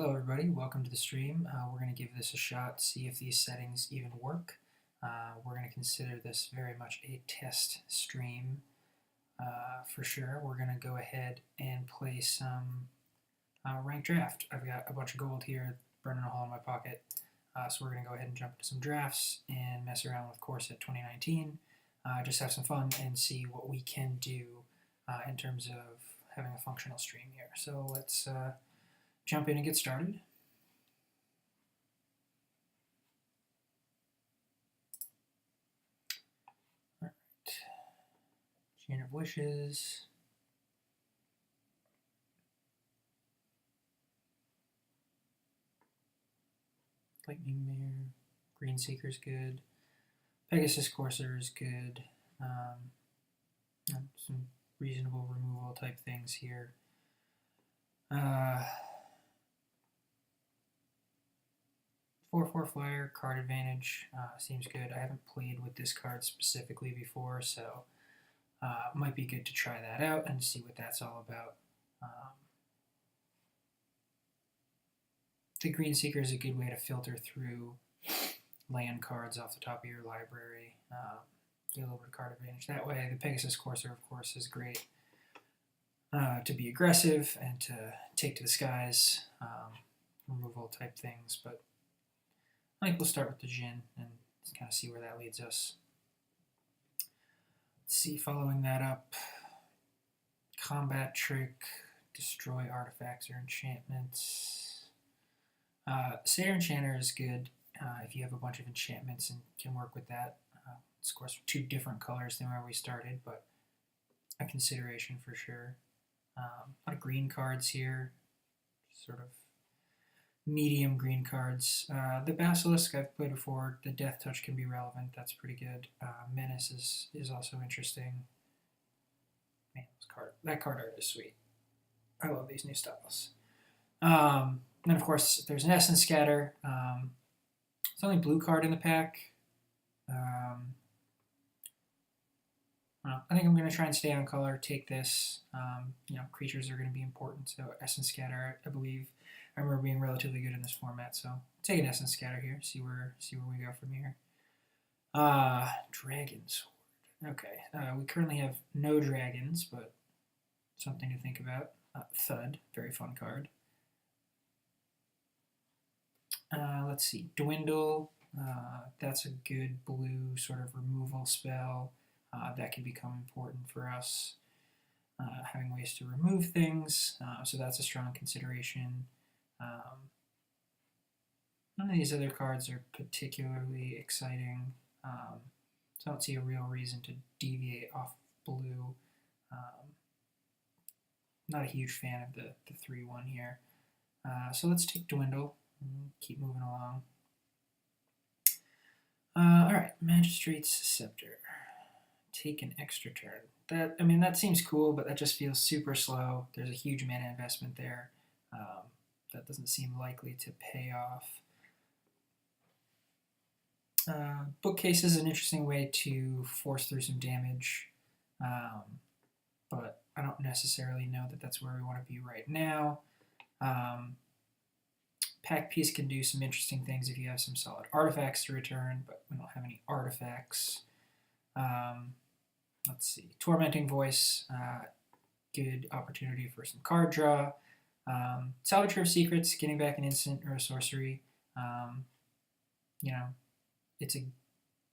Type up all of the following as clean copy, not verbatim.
Hello everybody, welcome to the stream. We're going to give this a shot, see if these settings even work. We're going to consider this very much a test stream for sure. We're going to go ahead and play some ranked draft. I've got a bunch of gold here burning a hole in my pocket, so we're going to go ahead and jump into some drafts and mess around with Corset 2019. Just have some fun and see what we can do in terms of having a functional stream here. So let's jump in and get started. All right. Chain of Wishes. Lightning Mare. Green Seeker is good. Pegasus Courser is good. Some reasonable removal type things here. 4/4 flyer, card advantage, seems good. I haven't played with this card specifically before, so might be good to try that out and see what that's all about. The Green Seeker is a good way to filter through land cards off the top of your library. Get a little bit of card advantage that way. The Pegasus Courser, of course, is great to be aggressive and to take to the skies, removal type things, but I think we'll start with the Jin and kind of see where that leads us. Let's see, following that up, Combat Trick, destroy artifacts or enchantments. Satyr Enchanter is good if you have a bunch of enchantments and can work with that. It's, of course, 2 different colors than where we started, but a consideration for sure. A lot of green cards here, sort of medium green cards. The Basilisk I've played before. The Death Touch can be relevant. That's pretty good. Menace is also interesting. Man, that card art is sweet. I love these new styles. And of course, there's an Essence Scatter. It's only blue card in the pack. I think I'm going to try and stay on color, take this. Creatures are going to be important, so Essence Scatter, I believe, I remember being relatively good in this format, so take an Essence Scatter here, see where we go from here. Dragon Sword. Okay, we currently have no dragons, but something to think about. Thud, very fun card. Let's see, Dwindle. That's a good blue sort of removal spell. That can become important for us, having ways to remove things, so that's a strong consideration. None of these other cards are particularly exciting, so I don't see a real reason to deviate off blue. Not a huge fan of the 3/1 here. So let's take Dwindle and keep moving along. Alright, Magistrate's Scepter. Take an extra turn. That seems cool, but that just feels super slow. There's a huge mana investment there. That doesn't seem likely to pay off. Bookcase is an interesting way to force through some damage, but I don't necessarily know that that's where we want to be right now. Pack Piece can do some interesting things if you have some solid artifacts to return, but we don't have any artifacts. Let's see, Tormenting Voice, good opportunity for some card draw. Salvager of Secrets, getting back an instant or a sorcery. It's a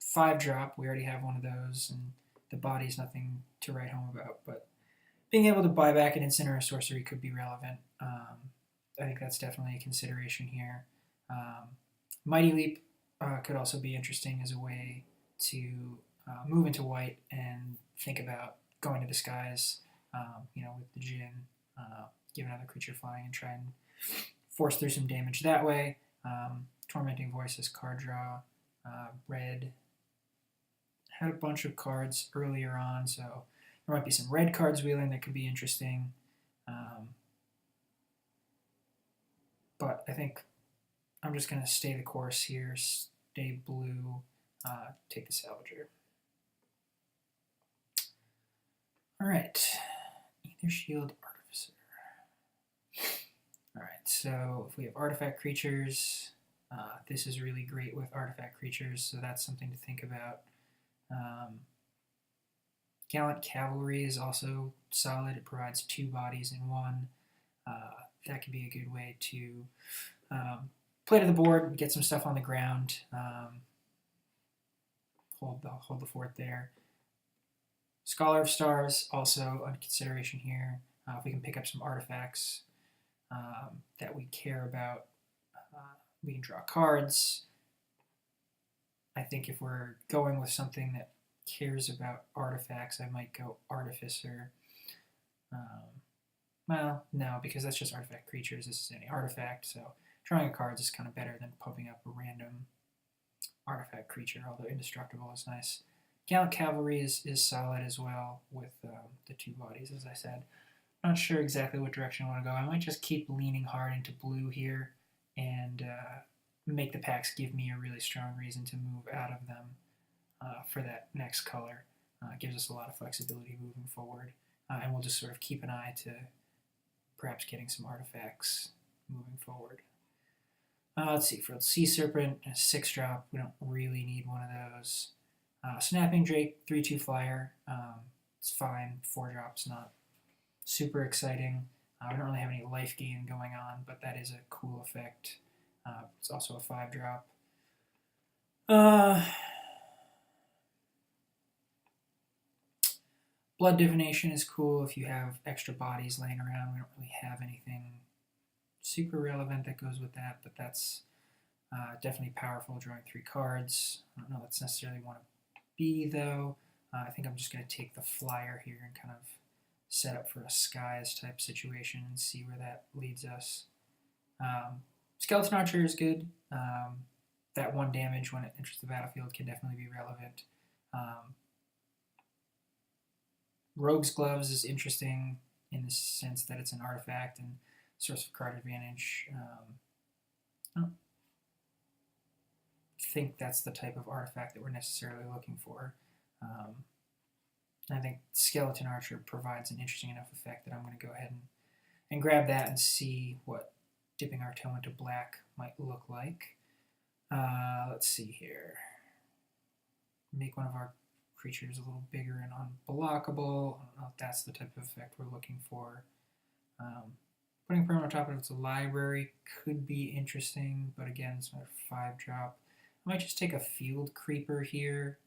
5-drop. We already have one of those, and the body's nothing to write home about. But being able to buy back an instant or a sorcery could be relevant. I think that's definitely a consideration here. Mighty Leap could also be interesting as a way to move into white and think about going to the skies, with the Jin, give another creature flying and try and force through some damage that way. Tormenting Voice is card draw. Red had a bunch of cards earlier on, so there might be some red cards wheeling that could be interesting. But I think I'm just going to stay the course here, stay blue, take the Salvager. Alright, Aether Shield Artificer. Alright, artifact. So if we have artifact creatures, this is really great with artifact creatures, so that's something to think about. Gallant Cavalry is also solid. It provides 2 bodies in 1. That could be a good way to play to the board, get some stuff on the ground, hold the fort there. Scholar of Stars, also under consideration here. If we can pick up some artifacts that we care about, we can draw cards. I think if we're going with something that cares about artifacts, I might go Artificer. Well, no, because that's just artifact creatures. This is any artifact, so drawing cards is kind of better than pumping up a random artifact creature, although Indestructible is nice. Gallant Cavalry is solid as well with the 2 bodies, as I said. Not sure exactly what direction I want to go. I might just keep leaning hard into blue here and make the packs give me a really strong reason to move out of them for that next color. It gives us a lot of flexibility moving forward, and we'll just sort of keep an eye to perhaps getting some artifacts moving forward. Let's see, for the Sea Serpent, a 6-drop, we don't really need one of those. Snapping Drake, 3/2 flyer, it's fine. 4-drop's not super exciting. We don't really have any life gain going on, but that is a cool effect. It's also a 5-drop. Blood Divination is cool if you have extra bodies laying around. We don't really have anything super relevant that goes with that, but that's definitely powerful, drawing 3 cards. I don't know if that's necessarily want to be, though. I think I'm just going to take the flyer here and kind of set up for a skies type situation and see where that leads us. Skeleton Archer is good. That 1 damage when it enters the battlefield can definitely be relevant. Rogue's Gloves is interesting in the sense that it's an artifact and source of card advantage. I don't think that's the type of artifact that we're necessarily looking for. I think Skeleton Archer provides an interesting enough effect that I'm going to go ahead and grab that and see what dipping our toe into black might look like. Let's see here. Make one of our creatures a little bigger and unblockable. I don't know if that's the type of effect we're looking for. Putting permanent on top of its library could be interesting, but again, it's another 5-drop. I might just take a Field Creeper here.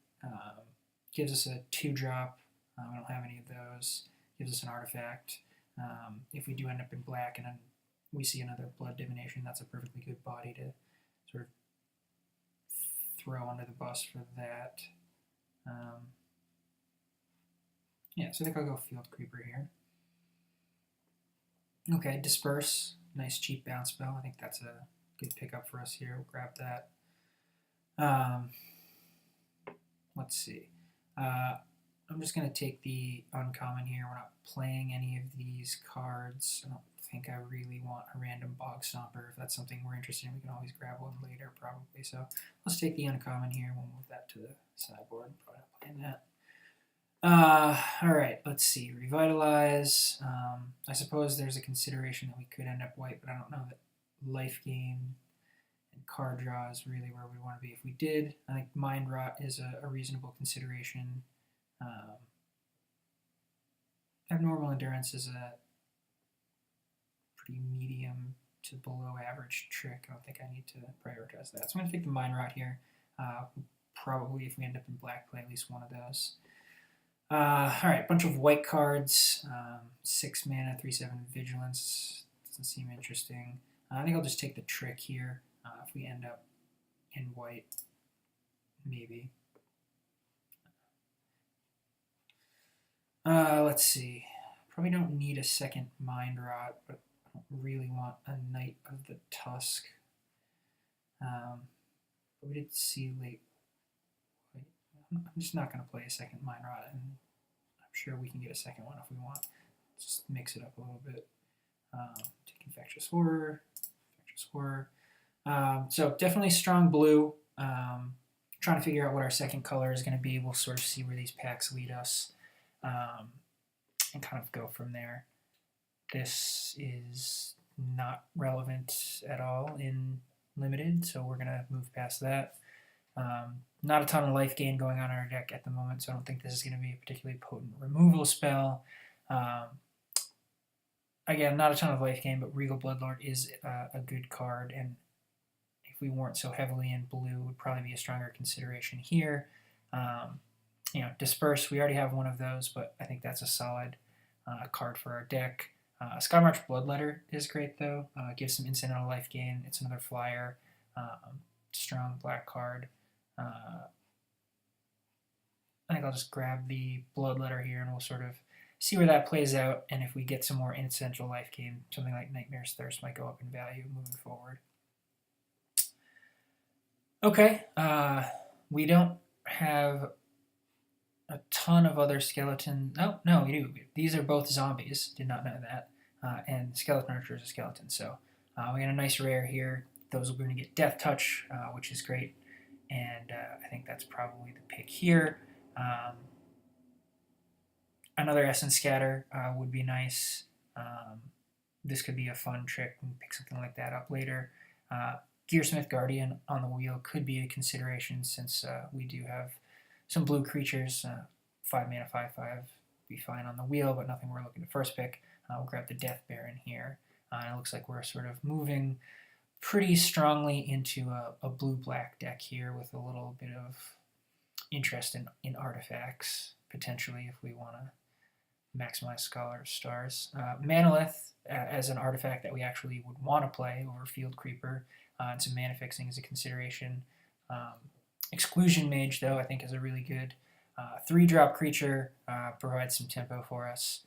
Gives us a 2-drop. I don't have any of those. Gives us an artifact. If we do end up in black and then we see another Blood Divination, that's a perfectly good body to sort of throw under the bus for that. Yeah, so I think I'll go Field Creeper here. Okay, Disperse. Nice cheap bounce spell. I think that's a good pickup for us here. We'll grab that. Let's see. I'm just going to take the uncommon here. We're not playing any of these cards. I don't think I really want a random Bog Stomper. If that's something we're interested in, we can always grab one later, probably. So let's take the uncommon here. We'll move that to the sideboard. Probably not playing that. All right, let's see. Revitalize. I suppose there's a consideration that we could end up white, but I don't know that life gain and card draw is really where we want to be. If we did, I think Mind Rot is a reasonable consideration. Abnormal Endurance is a pretty medium to below average trick. I don't think I need to prioritize that. So I'm going to take the Mind Rot here. Probably, if we end up in black, play at least one of those. Alright, bunch of white cards. 6 mana, 3/7 Vigilance. Doesn't seem interesting. I think I'll just take the trick here. If we end up in white, maybe. Let's see. Probably don't need a second Mind Rot, but I don't really want a Knight of the Tusk. But we did see late. I'm just not going to play a second Mind Rot, and I'm sure we can get a second one if we want. Just mix it up a little bit. Take Infectious Horror. So definitely strong blue. Trying to figure out what our second color is going to be. We'll sort of see where these packs lead us and kind of go from there. This is not relevant at all in limited, so we're going to move past that. Not a ton of life gain going on in our deck at the moment, so I don't think this is going to be a particularly potent removal spell. Again, not a ton of life gain, but Regal Bloodlord is a good card, and if we weren't so heavily in blue, would probably be a stronger consideration here. Disperse, we already have one of those, but I think that's a solid card for our deck. Skymarch Bloodletter is great, though. Gives some incidental life gain. It's another flyer. Strong black card. I think I'll just grab the Bloodletter here, and we'll sort of see where that plays out, and if we get some more incidental life gain, something like Nightmare's Thirst might go up in value moving forward. Okay, we don't have a ton of other skeleton. No, we do. These are both zombies. Did not know that. And Skeleton Archer is a skeleton. So we got a nice rare here. Those are going to get Death Touch, which is great. And I think that's probably the pick here. Another Essence Scatter would be nice. This could be a fun trick and pick something like that up later. Gearsmith Guardian on the wheel could be a consideration since we do have some blue creatures. 5 mana, 5/5 be fine on the wheel, but nothing we're looking to first pick. We'll grab the Death Baron here. It looks like we're sort of moving pretty strongly into a blue-black deck here with a little bit of interest in artifacts, potentially, if we want to maximize Scholar of Stars. Manalith as an artifact that we actually would want to play over Field Creeper, and some mana fixing is a consideration. Exclusion Mage, though, I think is a really good 3-drop creature, provides some tempo for us.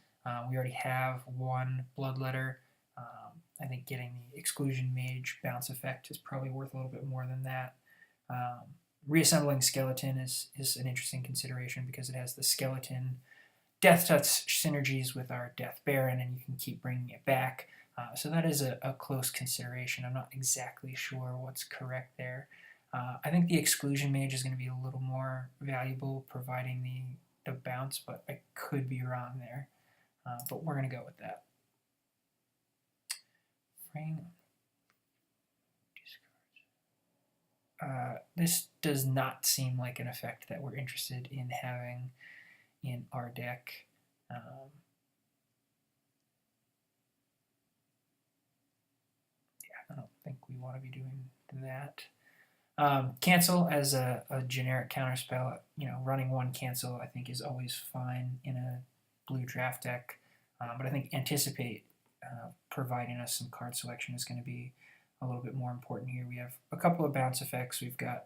We already have one Bloodletter. I think getting the Exclusion Mage bounce effect is probably worth a little bit more than that. Reassembling Skeleton is an interesting consideration because it has the Skeleton Death Touch synergies with our Death Baron, and you can keep bringing it back. So that is a close consideration. I'm not exactly sure what's correct there. I think the Exclusion Mage is going to be a little more valuable, providing the bounce, but I could be wrong there. But we're going to go with that. This does not seem like an effect that we're interested in having in our deck. Yeah, I don't think we want to be doing that. Cancel as a generic counterspell, running one cancel I think is always fine in a blue draft deck, but I think Anticipate providing us some card selection is going to be a little bit more important here. We have a couple of bounce effects. We've got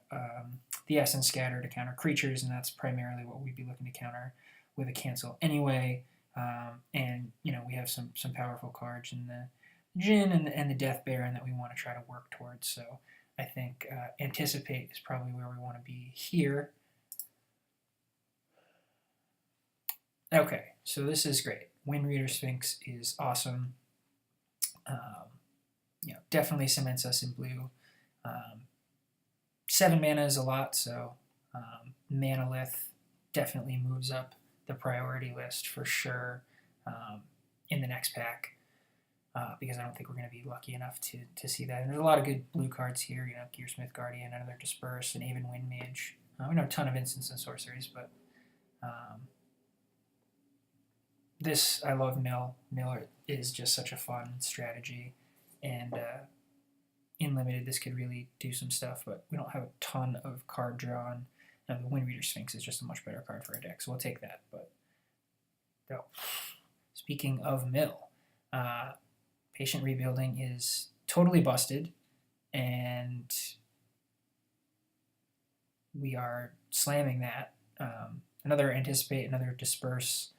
the Essence Scatter to counter creatures, and that's primarily what we'd be looking to counter with a cancel anyway. And we have some powerful cards in the Djinn and the Death Baron that we want to try to work towards. So I think Anticipate is probably where we want to be here. Okay, so this is great. Windreader Sphinx is awesome. Definitely cements us in blue. 7 mana is a lot, so Manalith definitely moves up the priority list for sure in the next pack, because I don't think we're going to be lucky enough to see that. And there's a lot of good blue cards here. Gearsmith Guardian, another Disperse, and Aven Wind Mage. We know a ton of instants and sorceries, but this, I love Mill. Mill is just such a fun strategy, and in limited this could really do some stuff, but we don't have a ton of card drawn. Now the Windreader Sphinx is just a much better card for our deck, so we'll take that. But speaking of Mill, Patient Rebuilding is totally busted, and we are slamming that. Another Anticipate, another Disperse,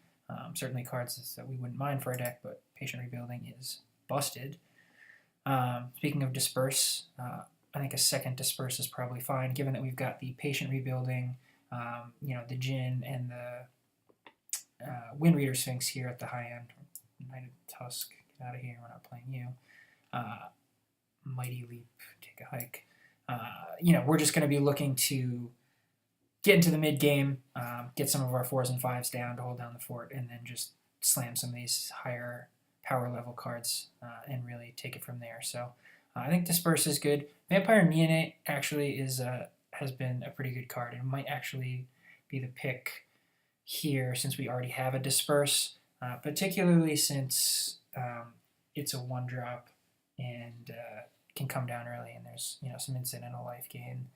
certainly cards that we wouldn't mind for our deck, but Patient Rebuilding is busted. Speaking of Disperse, I think a second Disperse is probably fine, given that we've got the Patient Rebuilding, the Djinn, and the Windreader Sphinx here at the high end. United Tusk, get out of here, we're not playing you. Mighty Leap, take a hike. We're just going to be looking to get into the mid-game, get some of our 4s and 5s down to hold down the fort, and then just slam some of these higher power level cards and really take it from there. So I think Disperse is good. Vampire Neonate actually has been a pretty good card. It might actually be the pick here since we already have a Disperse, particularly since it's a 1-drop and can come down early, and there's some incidental life gain.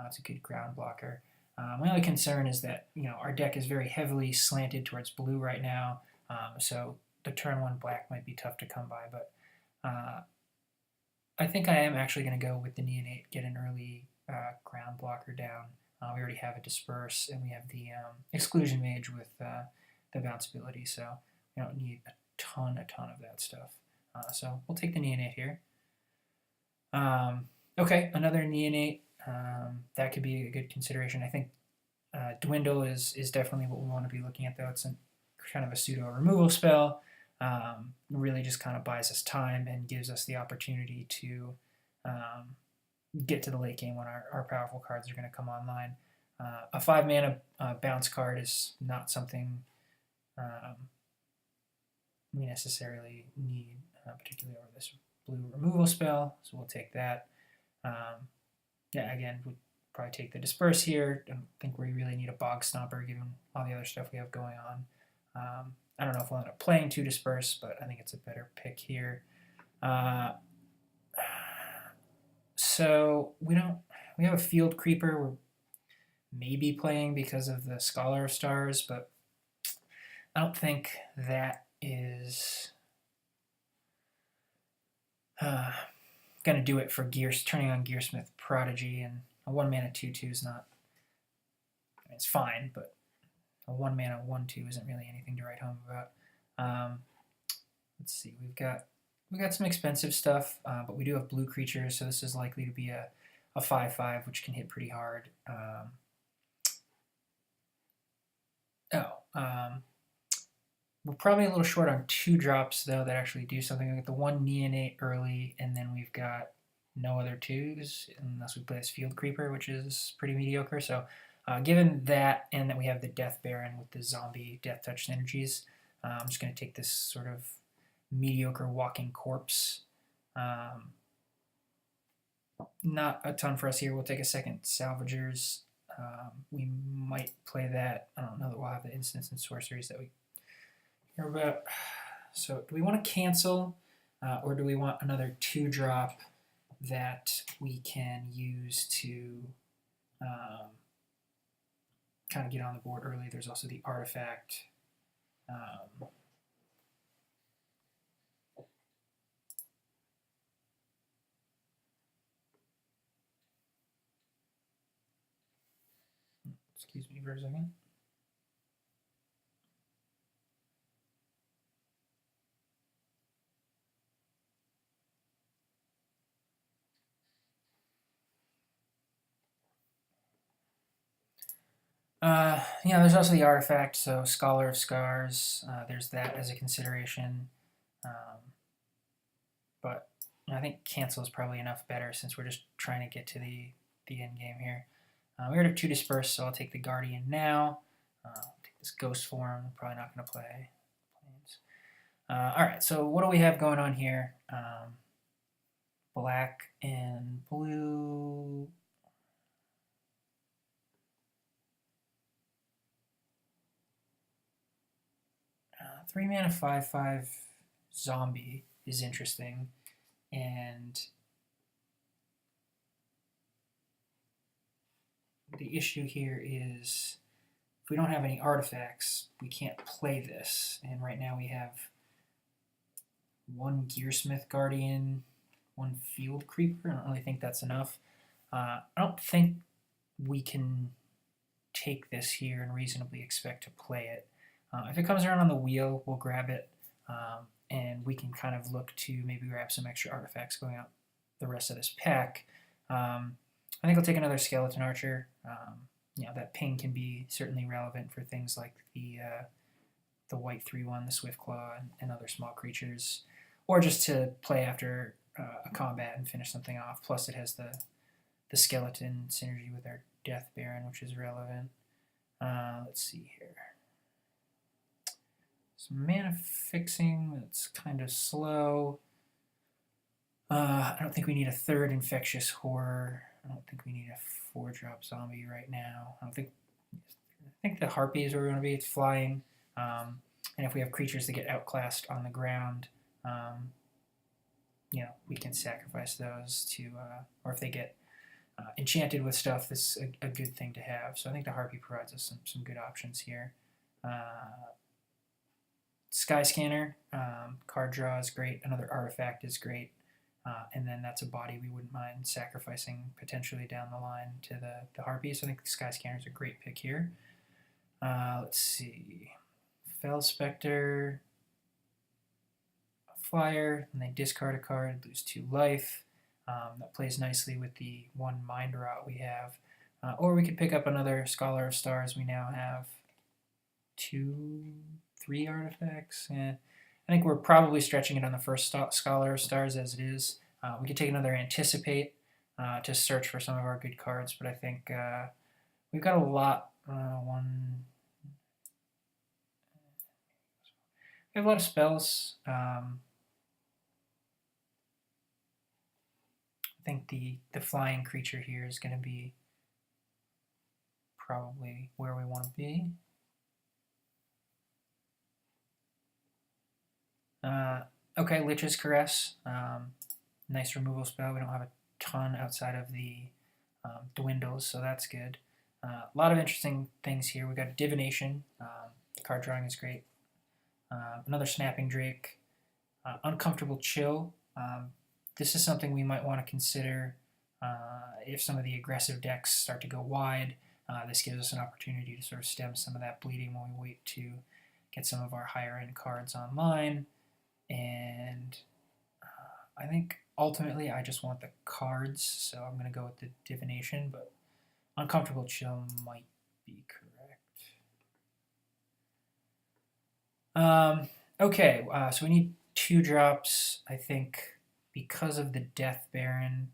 It's a good ground blocker. My only concern is that our deck is very heavily slanted towards blue right now, so the turn 1 black might be tough to come by, but I think I am actually going to go with the Neonate, get an early ground blocker down. We already have a Disperse, and we have the Exclusion Mage with the bounce ability, so we don't need a ton of that stuff. So we'll take the Neonate here. Okay, another Neonate. That could be a good consideration. I think Dwindle is definitely what we want to be looking at, though. It's kind of a pseudo removal spell. Really just kind of buys us time and gives us the opportunity to get to the late game when our powerful cards are going to come online. A 5-mana bounce card is not something we necessarily need, particularly over this blue removal spell, so we'll take that. Yeah, again, we'll probably take the Disperse here. I don't think we really need a Bog Stomper given all the other stuff we have going on. I don't know if we'll end up playing 2 Disperse, but I think it's a better pick here. So we have a Field Creeper we're maybe playing because of the Scholar of Stars, but I don't think that is going to do it for turning on Gearsmith Prodigy, and a 1-mana 2/2 is not, I mean, it's fine, but a 1-mana 1/2 isn't really anything to write home about. Let's see, we've got some expensive stuff, but we do have blue creatures, so this is likely to be a 5/5, which can hit pretty hard. We're probably a little short on 2 drops, though, that actually do something. We get the 1 Neonate early, and then we've got no other 2s, unless we play this Field Creeper, which is pretty mediocre. So given that, and that we have the Death Baron with the zombie Death Touch synergies, I'm just going to take this sort of mediocre Walking Corpse. Not a ton for us here. We'll take a second Salvagers. We might play that. I don't know that we'll have the instants and sorceries that we care about. So do we want to cancel, or do we want another 2-drop that we can use to kind of get on the board early? There's also the Artifact. Excuse me for a second. There's also the Artifact, so Scholar of Scars. There's that as a consideration. But I think cancel is probably enough better since we're just trying to get to the end game here. We already have 2 Disperse, so I'll take the Guardian now. Take this Ghost form. I'm probably not going to play planes. Alright, so what do we have going on here? Black and blue. 3-mana 5/5 zombie is interesting, and the issue here is if we don't have any artifacts, we can't play this. And right now we have 1 Gearsmith Guardian, 1 Field Creeper. I don't really think that's enough. I don't think we can take this here and reasonably expect to play it. If it comes around on the wheel, we'll grab it, and we can kind of look to maybe grab some extra artifacts going out the rest of this pack. I think I'll take another Skeleton Archer. That ping can be certainly relevant for things like the white 3/1, the Swiftclaw, and other small creatures, or just to play after a combat and finish something off. Plus it has the skeleton synergy with our Death Baron, which is relevant. Let's see here. Some mana fixing that's kind of slow. I don't think we need a third infectious horror. I don't think we need a 4-drop zombie right now. I think the harpy is where we want to be. It's flying. And if we have creatures that get outclassed on the ground, you know, we can sacrifice those to, or if they get enchanted with stuff, this is a good thing to have. So I think the harpy provides us some good options here. Sky Scanner, card draw is great. Another artifact is great. And then that's a body we wouldn't mind sacrificing potentially down the line to the harpy. So I think the Sky Scanner is a great pick here. Let's see. Fel Spectre, a flyer, and they discard a card, lose 2 life. That plays nicely with the 1 Mind Rot we have. Or we could pick up another Scholar of Stars. We now have 2, 3 artifacts. I think we're probably stretching it on the first Scholar of Stars as it is. We could take another Anticipate to search for some of our good cards, but I think we've got a lot. We have a lot of spells. I think the flying creature here is going to be probably where we want to be. Okay, Lich's Caress. Nice removal spell. We don't have a ton outside of the dwindles, so that's good. A lot of interesting things here. We got Divination. Card drawing is great. Another Snapping Drake. Uncomfortable Chill. This is something we might want to consider if some of the aggressive decks start to go wide. This gives us an opportunity to sort of stem some of that bleeding when we wait to get some of our higher end cards online. And I think ultimately I just want the cards, so I'm going to go with the Divination, but Uncomfortable Chill might be correct. Okay, so we need 2 drops, I think, because of the Death Baron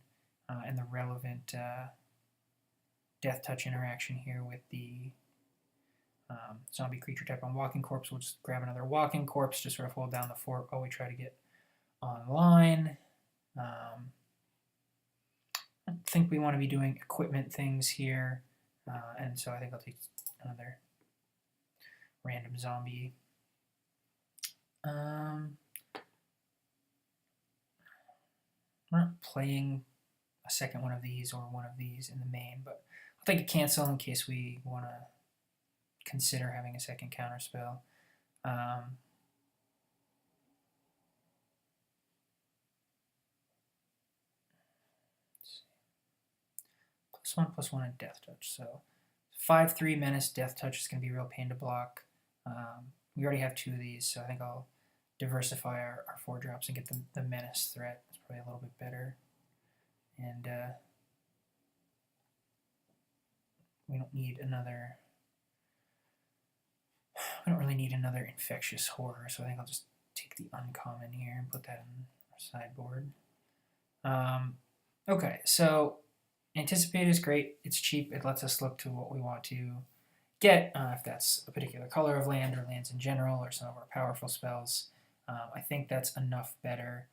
and the relevant Death Touch interaction here with the zombie creature type on Walking Corpse. We'll just grab another Walking Corpse to sort of hold down the fort while we try to get online. I think we want to be doing equipment things here, and so I think I'll take another random zombie. We're not playing a second one of these or one of these in the main, but I'll take a cancel in case we want to consider having a second counter spell. +1/+1 and Death Touch. So 5/3 Menace Death Touch is going to be a real pain to block. We already have 2 of these, so I think I'll diversify our 4 drops and get the Menace threat. It's probably a little bit better. And we don't need another. We don't really need another Infectious Horror, so I think I'll just take the uncommon here and put that in our sideboard. Okay, so Anticipate is great. It's cheap. It lets us look to what we want to get, if that's a particular color of land or lands in general or some of our powerful spells. I think that's enough better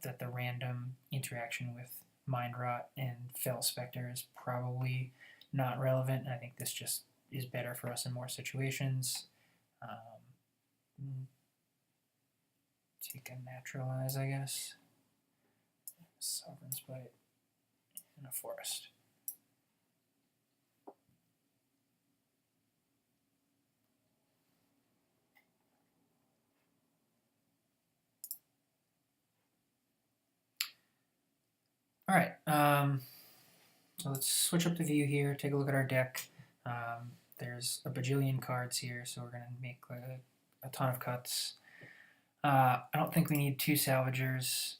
that the random interaction with Mind Rot and Fel Spectre is probably not relevant, and I think this just is better for us in more situations. Take a Naturalize, I guess. Sovereign Spite and a Forest. All right, so let's switch up the view here, take a look at our deck. There's a bajillion cards here, so we're going to make a ton of cuts. I don't think we need 2 Salvagers.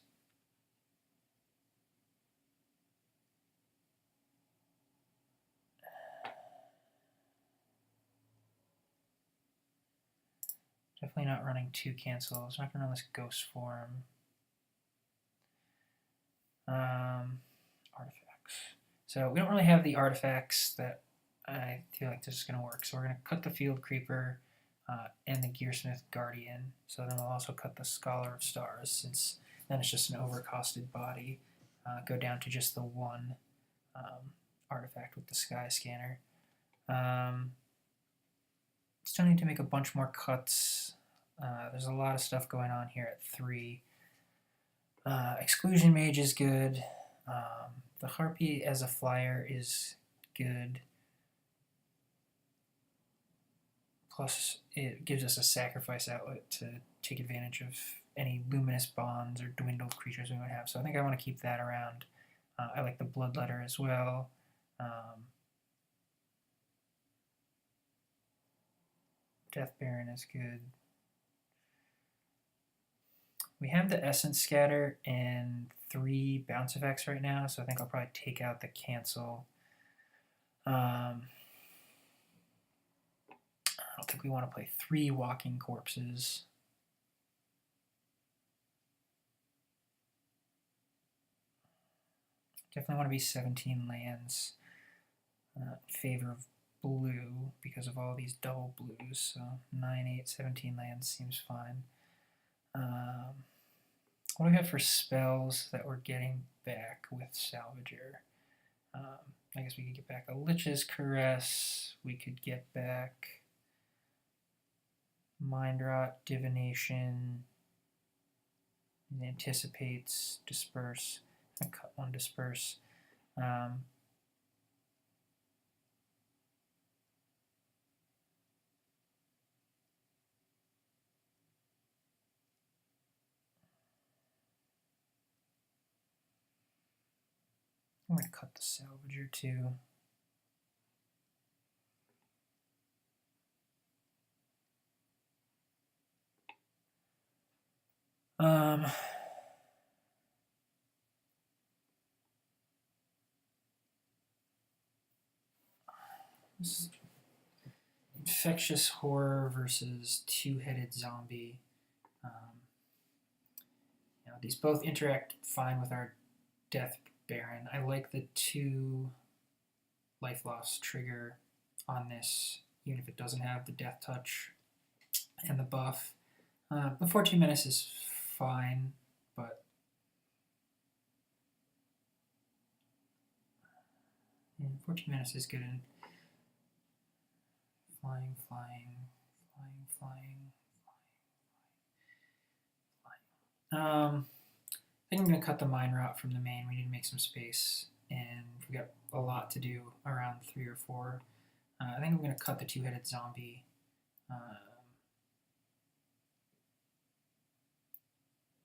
Definitely not running 2 cancels. I'm not going to run this Ghost Form. Artifacts. So we don't really have the artifacts that I feel like this is going to work. So we're going to cut the Field Creeper. and the Gearsmith Guardian. So then we'll also cut the Scholar of Stars, since then it's just an overcosted body. Go down to just the one artifact with the Sky Scanner. Still need to make a bunch more cuts. There's a lot of stuff going on here at 3. Exclusion Mage is good. The Harpy as a flyer is good. Plus, it gives us a sacrifice outlet to take advantage of any luminous bonds or dwindled creatures we might have. So I think I want to keep that around. I like the Bloodletter as well. Death Baron is good. We have the Essence Scatter and 3 bounce effects right now, so I think I'll probably take out the cancel. I don't think we want to play 3 Walking Corpses. Definitely want to be 17 lands in favor of blue because of all these double blues. So 9, 8, 17 lands seems fine. What do we have for spells that we're getting back with Salvager? I guess we could get back a Lich's Caress. We could get back Mind Rot, Divination. It anticipates, Disperse. I cut one Disperse. I'm going to cut the Salvager too. This is Infectious Horror versus Two-Headed Zombie. These both interact fine with our Death Baron. I like the 2 life loss trigger on this, even if it doesn't have the Death Touch and the buff. The 14 Menace is fine, but 14 Menace is good in flying, flying, flying, flying, flying. I think I'm going to cut the Mind Rot from the main. We need to make some space, and we got a lot to do around 3 or 4. I think I'm going to cut the Two-Headed Zombie.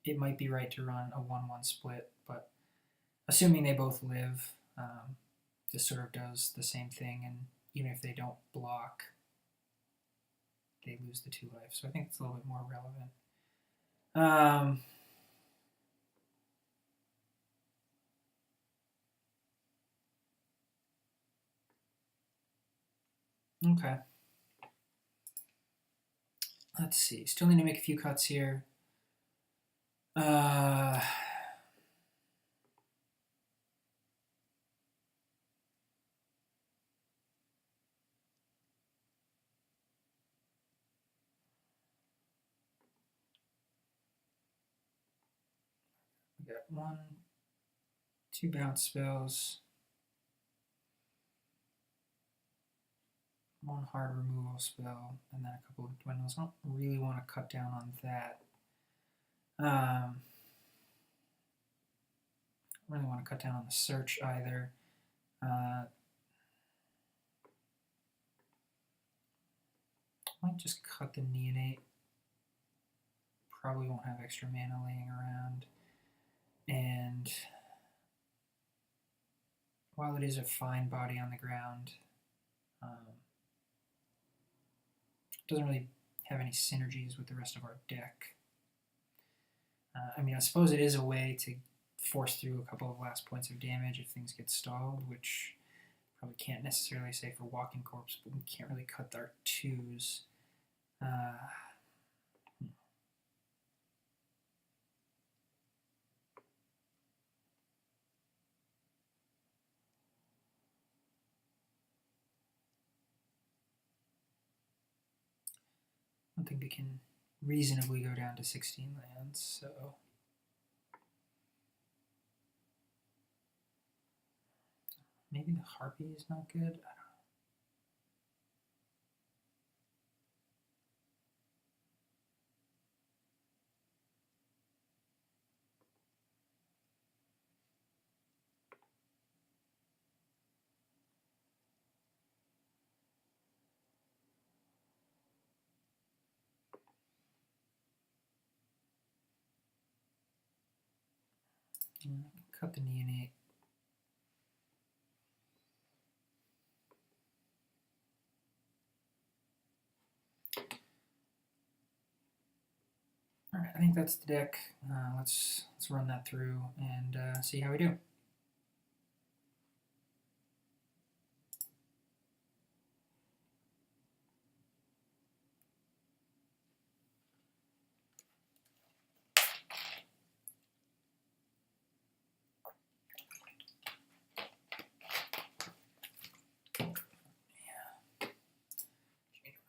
It might be right to run a 1-1 split, but assuming they both live, this sort of does the same thing, and even if they don't block, they lose the 2 life. So I think it's a little bit more relevant. Okay. Let's see. Still need to make a few cuts here. We got 1, 2 bounce spells, 1 hard removal spell, and then a couple of dwindles. I don't really want to cut down on that. I don't really want to cut down on the search either. Might just cut the Neonate. Probably won't have extra mana laying around. And while it is a fine body on the ground, it doesn't really have any synergies with the rest of our deck. I mean, I suppose it is a way to force through a couple of last points of damage if things get stalled, which probably can't necessarily say for Walking Corpse, but we can't really cut our 2s. don't think we can reasonably go down to 16 lands, so maybe the Harpy is not good. I don't know. Cut the neonate. All right, I think that's the deck. Let's run that through and see how we do.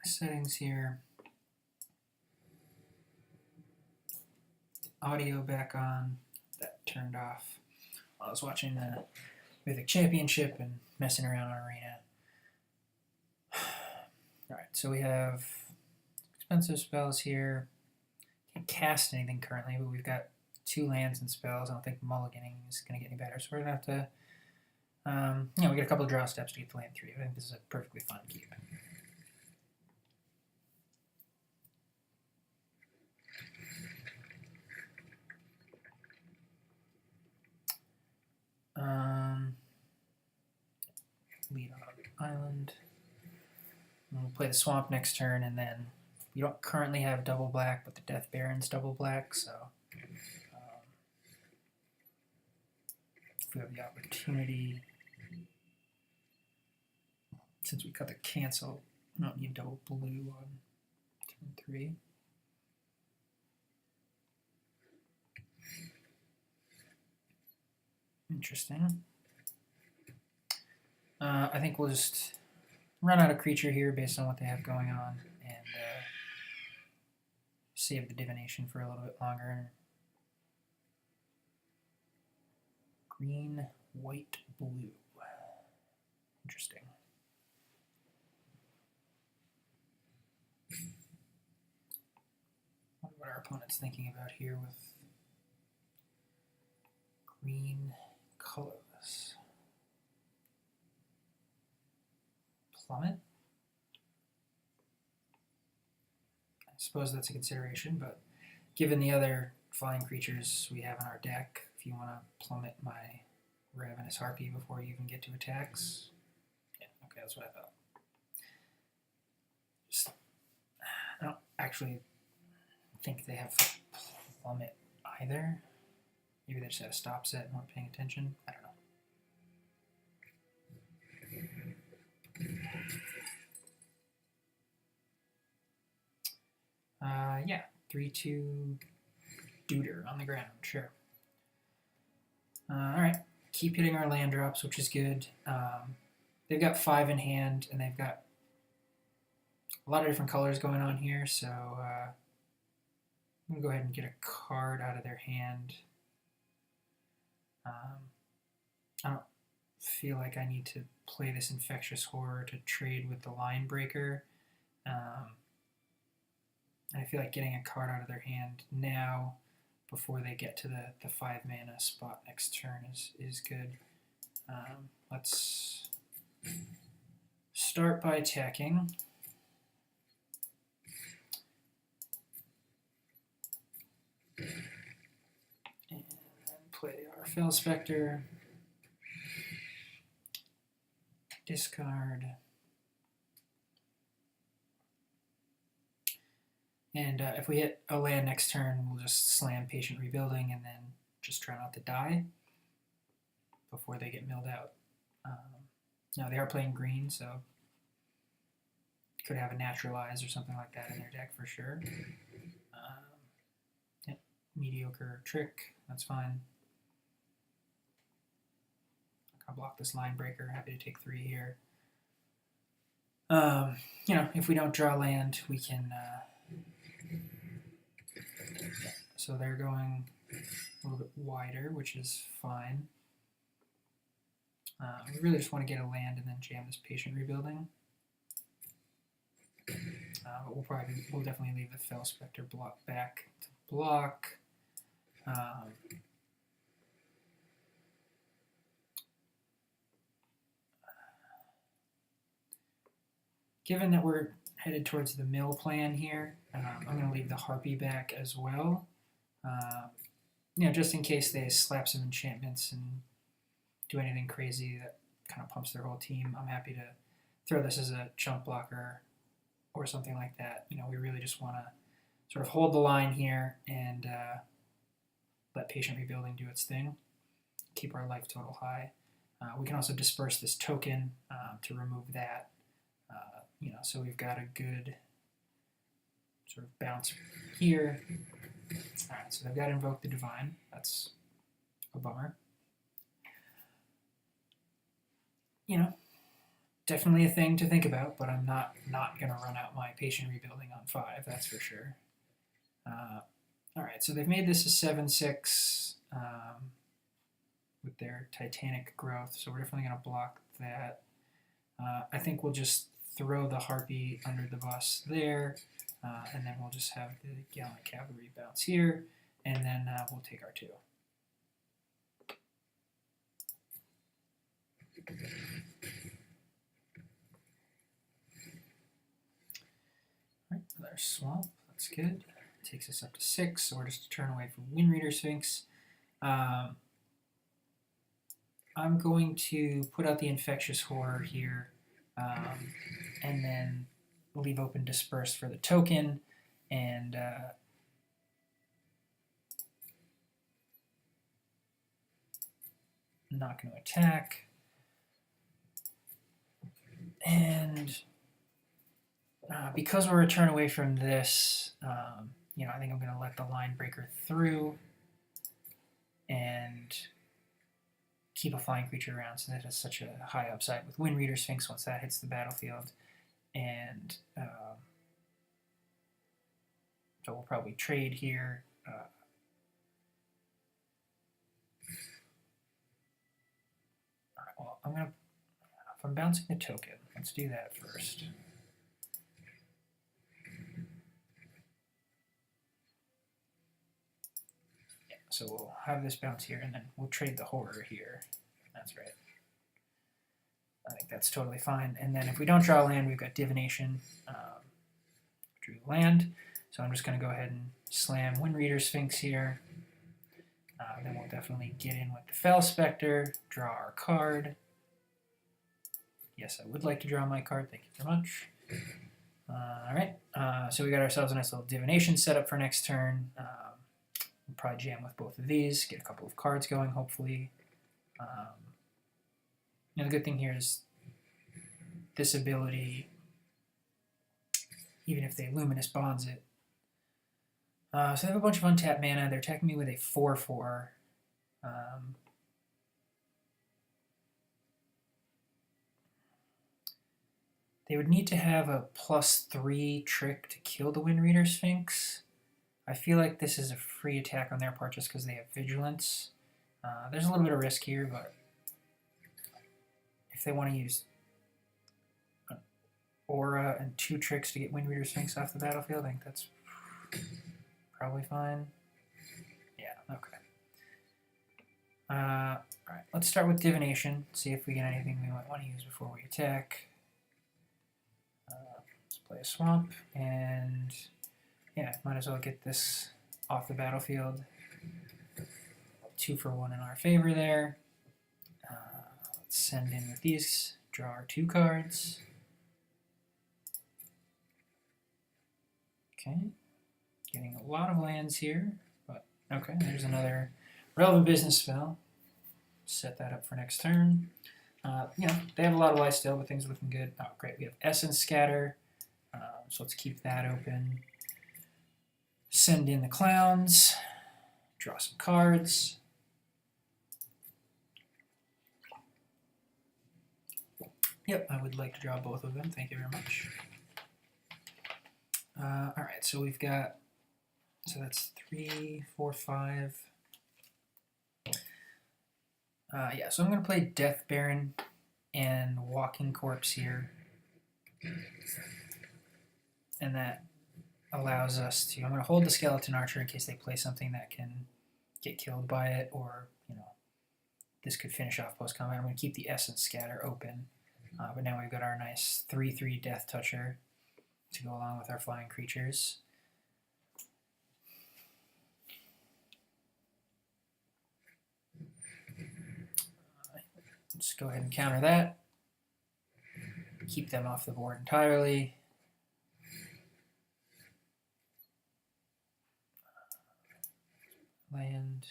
Settings here. Audio back on. That turned off while I was watching the Mythic Championship and messing around on Arena. Alright, so we have expensive spells here. Can't cast anything currently, but we've got 2 lands and spells. I don't think mulliganing is going to get any better, so we're going to have to... we get a couple of draw steps to get to land 3. I think this is a perfectly fine keep. Lead on island. We'll play the swamp next turn, and then we don't currently have double black, but the Death Baron's double black, so if we have the opportunity, since we cut the cancel, we don't need double blue on turn 3. Interesting. I think we'll just run out a creature here based on what they have going on and save the divination for a little bit longer. Green, white, blue. Interesting. I wonder what our opponent's thinking about here with green, colorless. Plummet? I suppose that's a consideration, but given the other flying creatures we have in our deck, if you want to plummet my Ravenous Harpy before you even get to attacks, yeah, okay, that's what I thought. Just, I don't actually think they have plummet either. Maybe they just had a stop set and weren't paying attention. I don't know. Yeah, 3/2 Duder on the ground, sure. Alright, keep hitting our land drops, which is good. They've got 5 in hand, and they've got a lot of different colors going on here, so I'm going to go ahead and get a card out of their hand. I don't feel like I need to play this Infectious Horror to trade with the Line Breaker. I feel like getting a card out of their hand now before they get to the 5 mana spot next turn is good. Let's start by attacking. And then play our Fell Spectre. Discard. And if we hit a land next turn, we'll just slam Patient Rebuilding and then just try not to die before they get milled out. Now they are playing green, so could have a Naturalize or something like that in their deck for sure. Yeah, mediocre Trick, that's fine. I'll block this Line Breaker, happy to take 3 here. If we don't draw land, we can so they're going a little bit wider, which is fine. We really just want to get a land and then jam this patient rebuilding. But we'll definitely leave the Fell Spectre block back to block. Given that we're headed towards the mill plan here, I'm going to leave the Harpy back as well. You know, just in case they slap some enchantments and do anything crazy that kind of pumps their whole team. I'm happy to throw this as a chump blocker or something like that. You know, we really just want to sort of hold the line here and let patient rebuilding do its thing. Keep our life total high. We can also disperse this token to remove that. You know, so we've got a good sort of bounce here. All right, so they've got to invoke the divine. That's a bummer. You know, definitely a thing to think about, but I'm not going to run out my patient rebuilding on 5, that's for sure. All right, so they've made this a 7/6 with their Titanic growth, so we're definitely going to block that. I think we'll just throw the Harpy under the bus there, and then we'll just have the Gallant Cavalry bounce here, and then we'll take our 2. Alright, another Swamp, that's good. Takes us up to 6, so we're just a turn away from Windreader Sphinx. I'm going to put out the Infectious Horror here, and then leave open Disperse for the token, and not going to attack. And because we're a turn away from this, you know, I think I'm going to let the Line Breaker through and keep a flying creature around, so that has such a high upside with Windreader Sphinx once that hits the battlefield. And so we'll probably trade here. All right, well, if I'm bouncing the token, let's do that first. Yeah, so we'll have this bounce here, and then we'll trade the Horror here. That's right. I think that's totally fine. And then if we don't draw land, we've got Divination. Drew land. So I'm just going to go ahead and slam Windreader Sphinx here. Then we'll definitely get in with the Fell Spectre, draw our card. Yes, I would like to draw my card. Thank you very much. Alright, so we got ourselves a nice little Divination set up for next turn. We'll probably jam with both of these, get a couple of cards going, hopefully. You know, the good thing here is this ability, even if they Luminous Bonds it. So they have a bunch of untapped mana. They're attacking me with a 4/4. They would need to have a +3 trick to kill the Windreader Sphinx. I feel like this is a free attack on their part just because they have Vigilance. There's a little bit of risk here, but if they want to use an Aura and 2 tricks to get Windreader Sphinx off the battlefield, I think that's probably fine. Yeah, okay. Alright, let's start with Divination, see if we get anything we might want to use before we attack. Let's play a Swamp, and yeah, might as well get this off the battlefield. 2 for 1 in our favor there. Let's send in with these, draw our 2 cards. Okay, getting a lot of lands here, but okay, there's another Relevant Business spell. Set that up for next turn. You know, they have a lot of life still, but things are looking good. Oh, great, we have Essence Scatter, so let's keep that open. Send in the Clowns, draw some cards. Yep, I would like to draw both of them. Thank you very much. Alright, so we've got So that's 3, 4, 5. Yeah, so I'm going to play Death Baron and Walking Corpse here. And that allows us to, I'm going to hold the Skeleton Archer in case they play something that can get killed by it, or, you know, this could finish off post-combat. I'm going to keep the Essence Scatter open. But now we've got our nice 3/3 Death Toucher to go along with our flying creatures. Let's go ahead and counter that. Keep them off the board entirely. Land.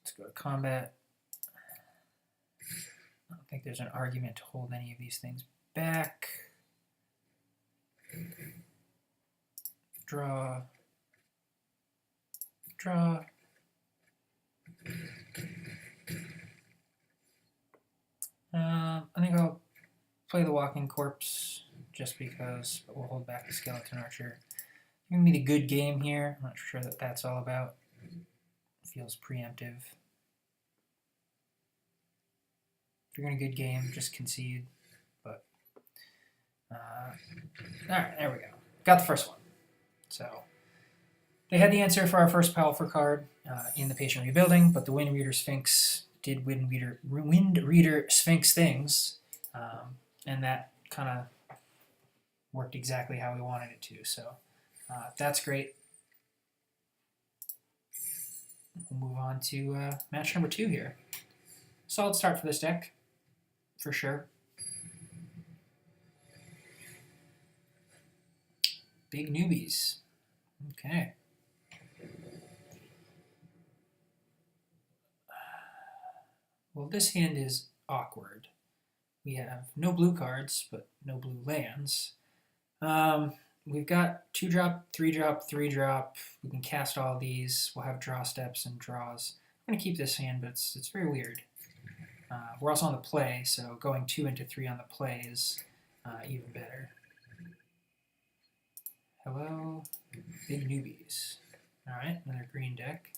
Let's go to combat. I don't think there's an argument to hold any of these things back. Draw. Draw. I think I'll play the Walking Corpse just because, but we'll hold back the Skeleton Archer. Give me the good game here. I'm not sure that that's all about. Feels preemptive. If you're in a good game, just concede. But alright, there we go. Got the first one. So they had the answer for our first powerful card in the Patient Rebuilding, but the Wind Reader Sphinx did Wind Reader Sphinx things, and that kind of worked exactly how we wanted it to. So that's great. We'll move on to match number 2 here. Solid start for this deck, for sure. Big newbies. Okay. Well, this hand is awkward. We have no blue cards, but no blue lands. We've got 2-drop, 3-drop, 3-drop. We can cast all these. We'll have draw steps and draws. I'm going to keep this hand, but it's very weird. We're also on the play, so going 2 into 3 on the play is even better. Hello, big newbies. All right, another green deck.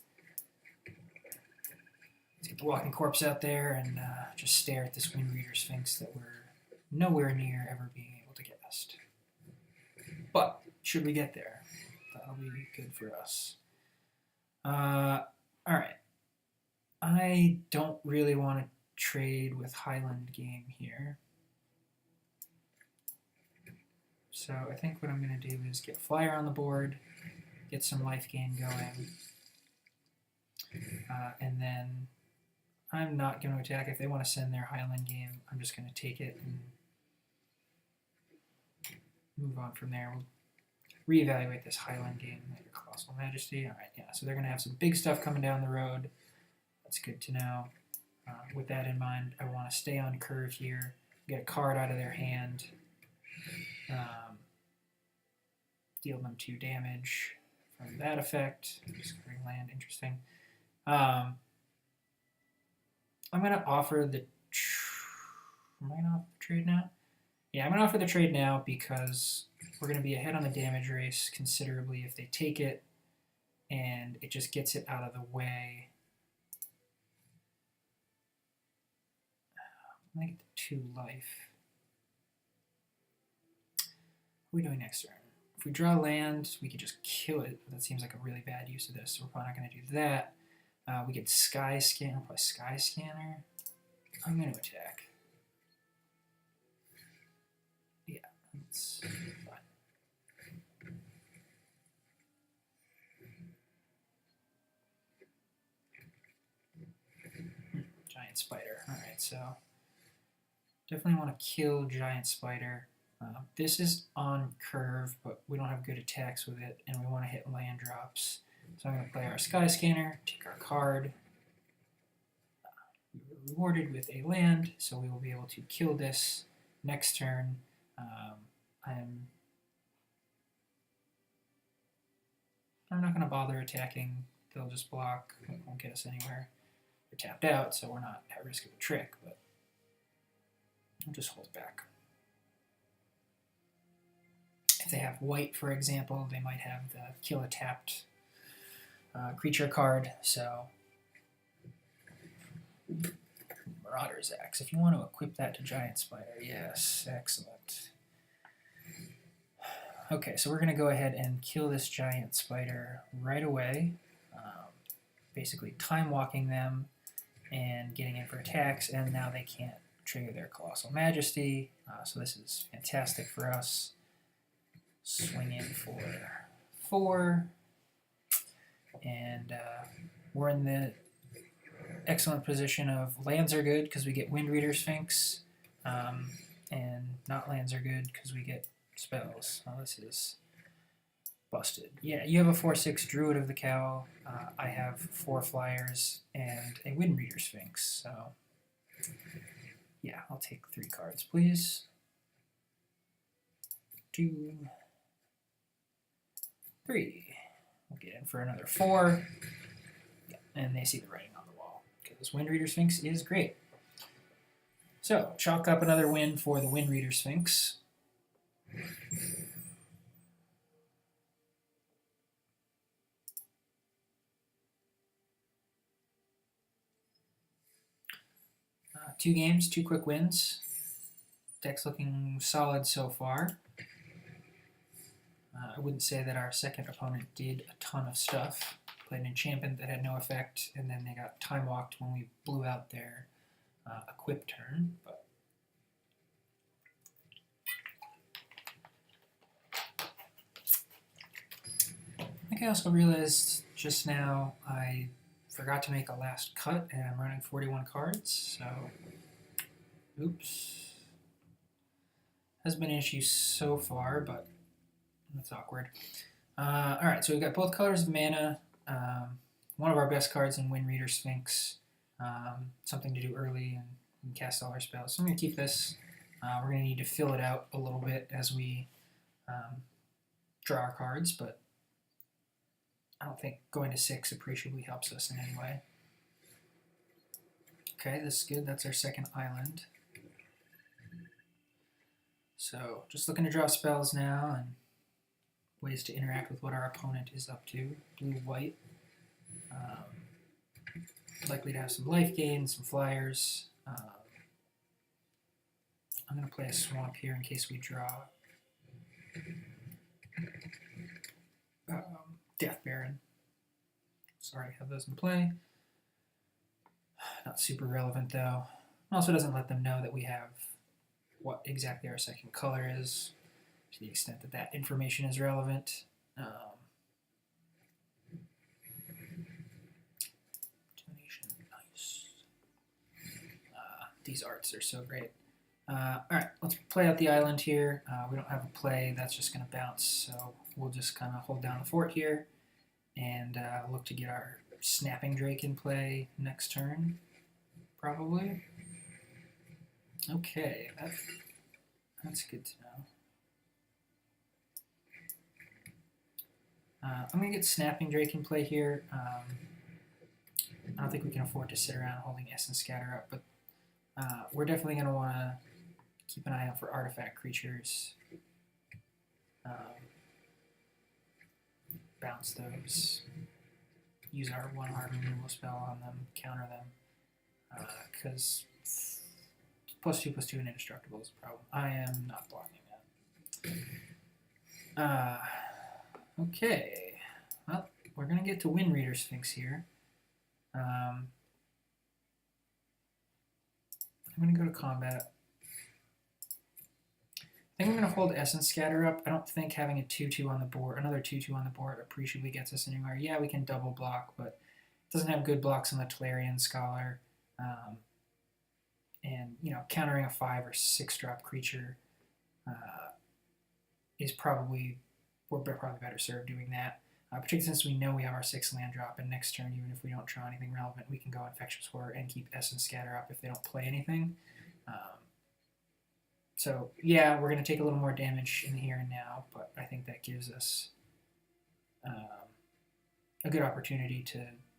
Let's get the Walking Corpse out there and just stare at this Wind Reader Sphinx that we're nowhere near ever being able to cast. But should we get there, that'll be good for us. All right. I don't really want to trade with Highland Game here. So I think what I'm going to do is get Flyer on the board, get some life gain going, and then I'm not going to attack. If they want to send their Highland Game, I'm just going to take it and move on from there. We'll reevaluate this Highland Game at your Colossal Majesty. All right, yeah, so they're going to have some big stuff coming down the road. That's good to know. With that in mind, I want to stay on curve here, get a card out of their hand, deal them 2 damage from that effect. Discovering land, interesting. I'm going to offer the... Am I going to offer the trade now? Yeah, I'm going to offer the trade now because we're going to be ahead on the damage race considerably if they take it, and it just gets it out of the way. I'm going to get the 2 life. What are we doing next turn? If we draw land, we could just kill it, but that seems like a really bad use of this, so we're probably not going to do that. We get Sky Scanner. I'll play Sky Scanner. I'm going to attack. Yeah, that's fine. Giant Spider. Alright, so definitely want to kill Giant Spider. This is on curve, but we don't have good attacks with it, and we want to hit land drops. So I'm going to play our Sky Scanner, take our card. We were rewarded with a land, so we will be able to kill this next turn. I'm not going to bother attacking. They'll just block. It won't get us anywhere. We're tapped out, so we're not at risk of a trick, but I'll just hold back. If they have white, for example, they might have the kill a tapped creature card. So Marauder's Axe. If you want to equip that to Giant Spider, yes, excellent. Okay, so we're going to go ahead and kill this Giant Spider right away. Basically time walking them and getting in for attacks, and now they can't trigger their Colossal Majesty, so this is fantastic for us. Swing in for 4, and we're in the excellent position of lands are good because we get Windreader Sphinx, and not lands are good because we get spells. Oh, this is busted. Yeah, you have a 4/6 Druid of the Cowl. I have 4 flyers and a Windreader Sphinx. So, yeah, I'll take 3 cards, please. 2, 3. We'll get in for another 4. Yeah, and they see the writing on the wall because Windreader Sphinx is great. So, chalk up another win for the Windreader Sphinx. Two games, 2 quick wins. Deck's looking solid so far. I wouldn't say that our second opponent did a ton of stuff. Played an enchantment that had no effect, and then they got time walked when we blew out their equip turn. But I think I also realized just now I forgot to make a last cut, and I'm running 41 cards, so oops. Has been an issue so far, but that's awkward. Alright, so we've got both colors of mana. One of our best cards in Windreader Sphinx. Something to do early and cast all our spells. So I'm going to keep this. We're going to need to fill it out a little bit as we draw our cards, but I don't think going to 6 appreciably helps us in any way. Okay, this is good. That's our second island. So just looking to draw spells now and ways to interact with what our opponent is up to. Blue-white. Likely to have some life gain, some flyers. I'm going to play a swamp here in case we draw Death Baron. Sorry, I have those in play. Not super relevant though. Also doesn't let them know that we have what exactly our second color is, to the extent that that information is relevant. Donation, nice. These arts are so great. Alright, let's play out the island here. We don't have a play, that's just going to bounce, so we'll just kind of hold down the fort here and look to get our Snapping Drake in play next turn, probably. Okay, that's good to know. I'm going to get Snapping Drake in play here. I don't think we can afford to sit around holding Essence Scatter up, but we're definitely going to want to keep an eye out for artifact creatures. Bounce those. Use our 1 hard removal spell on them, counter them, because +2/+2 and indestructible is a problem. I am not blocking that. Okay. Well, we're going to get to Windreader Sphinx here. I'm going to go to combat. I think I'm going to hold Essence Scatter up. I don't think having a 2/2 on the board, another 2/2 on the board appreciably gets us anywhere. Yeah, we can double block, but it doesn't have good blocks on the Tolarian Scholar. And, you know, countering a 5 or 6 drop creature is probably, we're probably better served doing that. Particularly since we know we have our 6 land drop, and next turn, even if we don't draw anything relevant, we can go Infectious Horror and keep Essence Scatter up if they don't play anything. So, yeah, we're going to take a little more damage in the here and now, but I think that gives us a good opportunity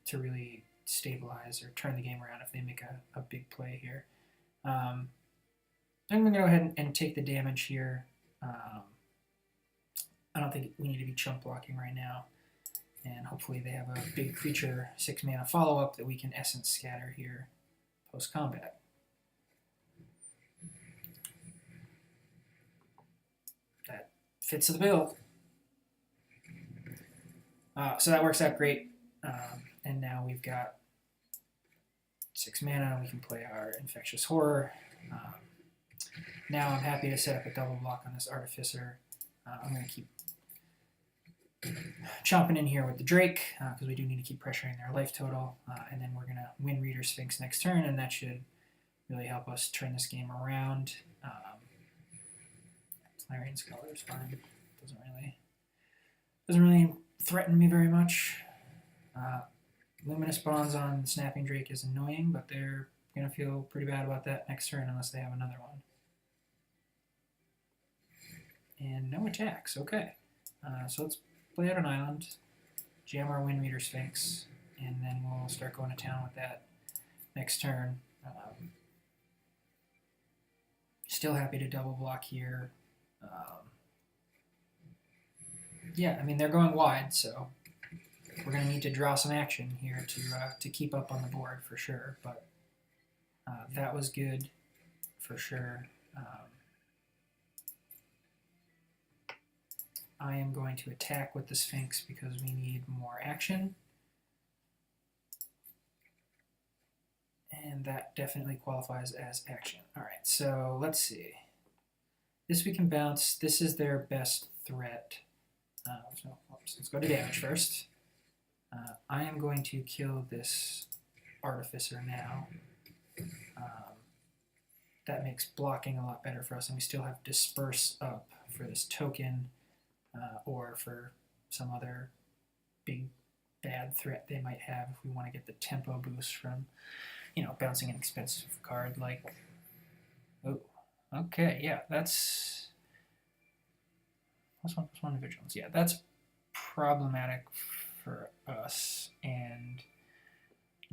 to really stabilize or turn the game around if they make a big play here. I'm going to go ahead and take the damage here. I don't think we need to be chump blocking right now. And hopefully they have a big creature 6-mana follow-up that we can Essence Scatter here post-combat. That fits the bill. So that works out great. And now we've got 6 mana. We can play our Infectious Horror. Now I'm happy to set up a double block on this Artificer. I'm going to keep chomping in here with the Drake, because we do need to keep pressuring their life total. And then we're going to win Reader Sphinx next turn, and that should really help us turn this game around. Clarion Scholar is fine. Doesn't really threaten me very much. Luminous Bonds on Snapping Drake is annoying, but they're going to feel pretty bad about that next turn unless they have another one. And no attacks. Okay. So let's play out an island, jam our Wind Reader Sphinx, and then we'll start going to town with that next turn. Still happy to double block here. Yeah, I mean, they're going wide, so we're going to need to draw some action here to keep up on the board for sure. But that was good for sure. I am going to attack with the Sphinx because we need more action. And that definitely qualifies as action. All right, so let's see. This we can bounce. This is their best threat. Let's go to damage first. I am going to kill this Artificer now. That makes blocking a lot better for us, and we still have Disperse up for this token, or for some other big bad threat they might have if we want to get the tempo boost from, bouncing an expensive card like. Oh, okay, yeah, that's +1/+1 vigilance. Yeah, that's problematic for us, and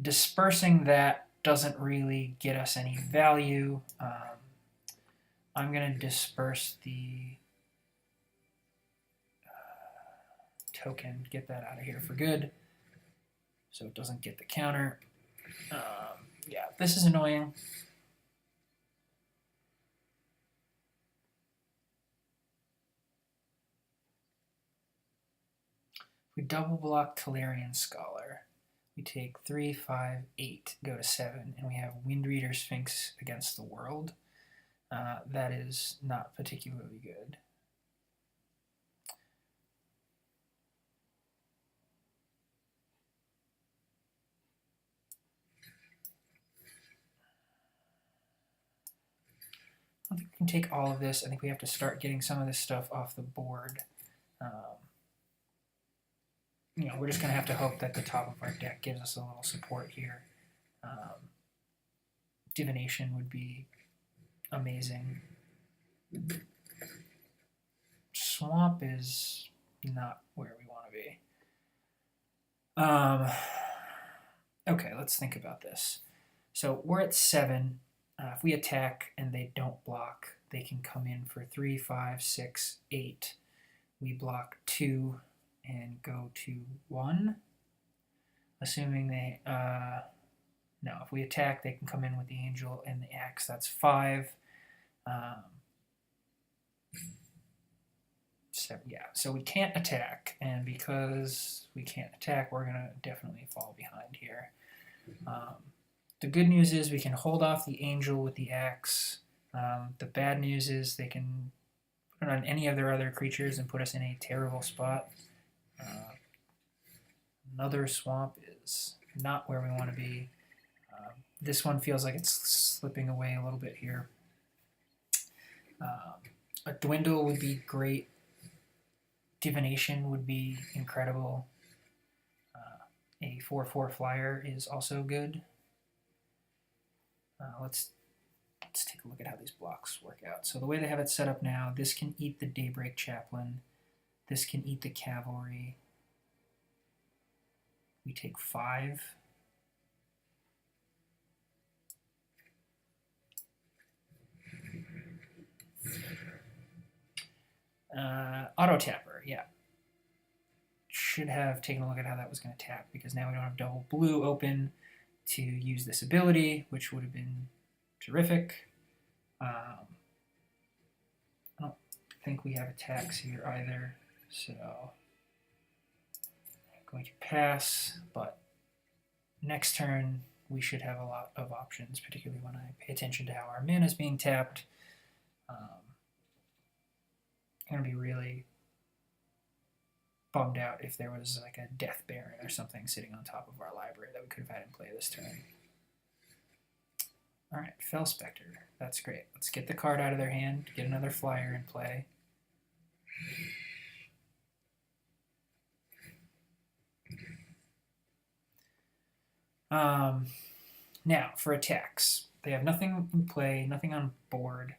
dispersing that doesn't really get us any value. I'm going to disperse the token, get that out of here for good, so it doesn't get the counter. Yeah, this is annoying. We double block Talarian Scholar. We take 3, 5, 8, go to 7, and we have Wind Reader Sphinx against the world. That is not particularly good. I don't think we can take all of this. I think we have to start getting some of this stuff off the board. We're just going to have to hope that the top of our deck gives us a little support here. Divination would be amazing. Swamp is not where we want to be. Okay, let's think about this. So we're at 7. If we attack and they don't block, they can come in for 3, 5, 6, 8. We block 2 and go to 1. Assuming they... no, if we attack, they can come in with the Angel and the Axe. That's 5. So we can't attack, and because we can't attack, we're going to definitely fall behind here. The good news is we can hold off the Angel with the Axe. The bad news is they can put it on any of their other creatures and put us in a terrible spot. Another swamp is not where we want to be. This one feels like it's slipping away a little bit here. A Dwindle would be great. Divination would be incredible. A 4/4 flyer is also good. Let's take a look at how these blocks work out. So the way they have it set up now, this can eat the Daybreak Chaplain. This can eat the Cavalry. We take 5. Auto Tapper. yeah. Should have taken a look at how that was going to tap, because now we don't have double blue open to use this ability, which would have been terrific. I don't think we have attacks here either, so I'm going to pass, but next turn we should have a lot of options, particularly when I pay attention to how our mana is being tapped. I'm going to be really bummed out if there was like a Death Baron or something sitting on top of our library that we could have had in play this turn. Alright, Fell Spectre. That's great. Let's get the card out of their hand, get another flyer in play. Now, for attacks. They have nothing in play, nothing on board.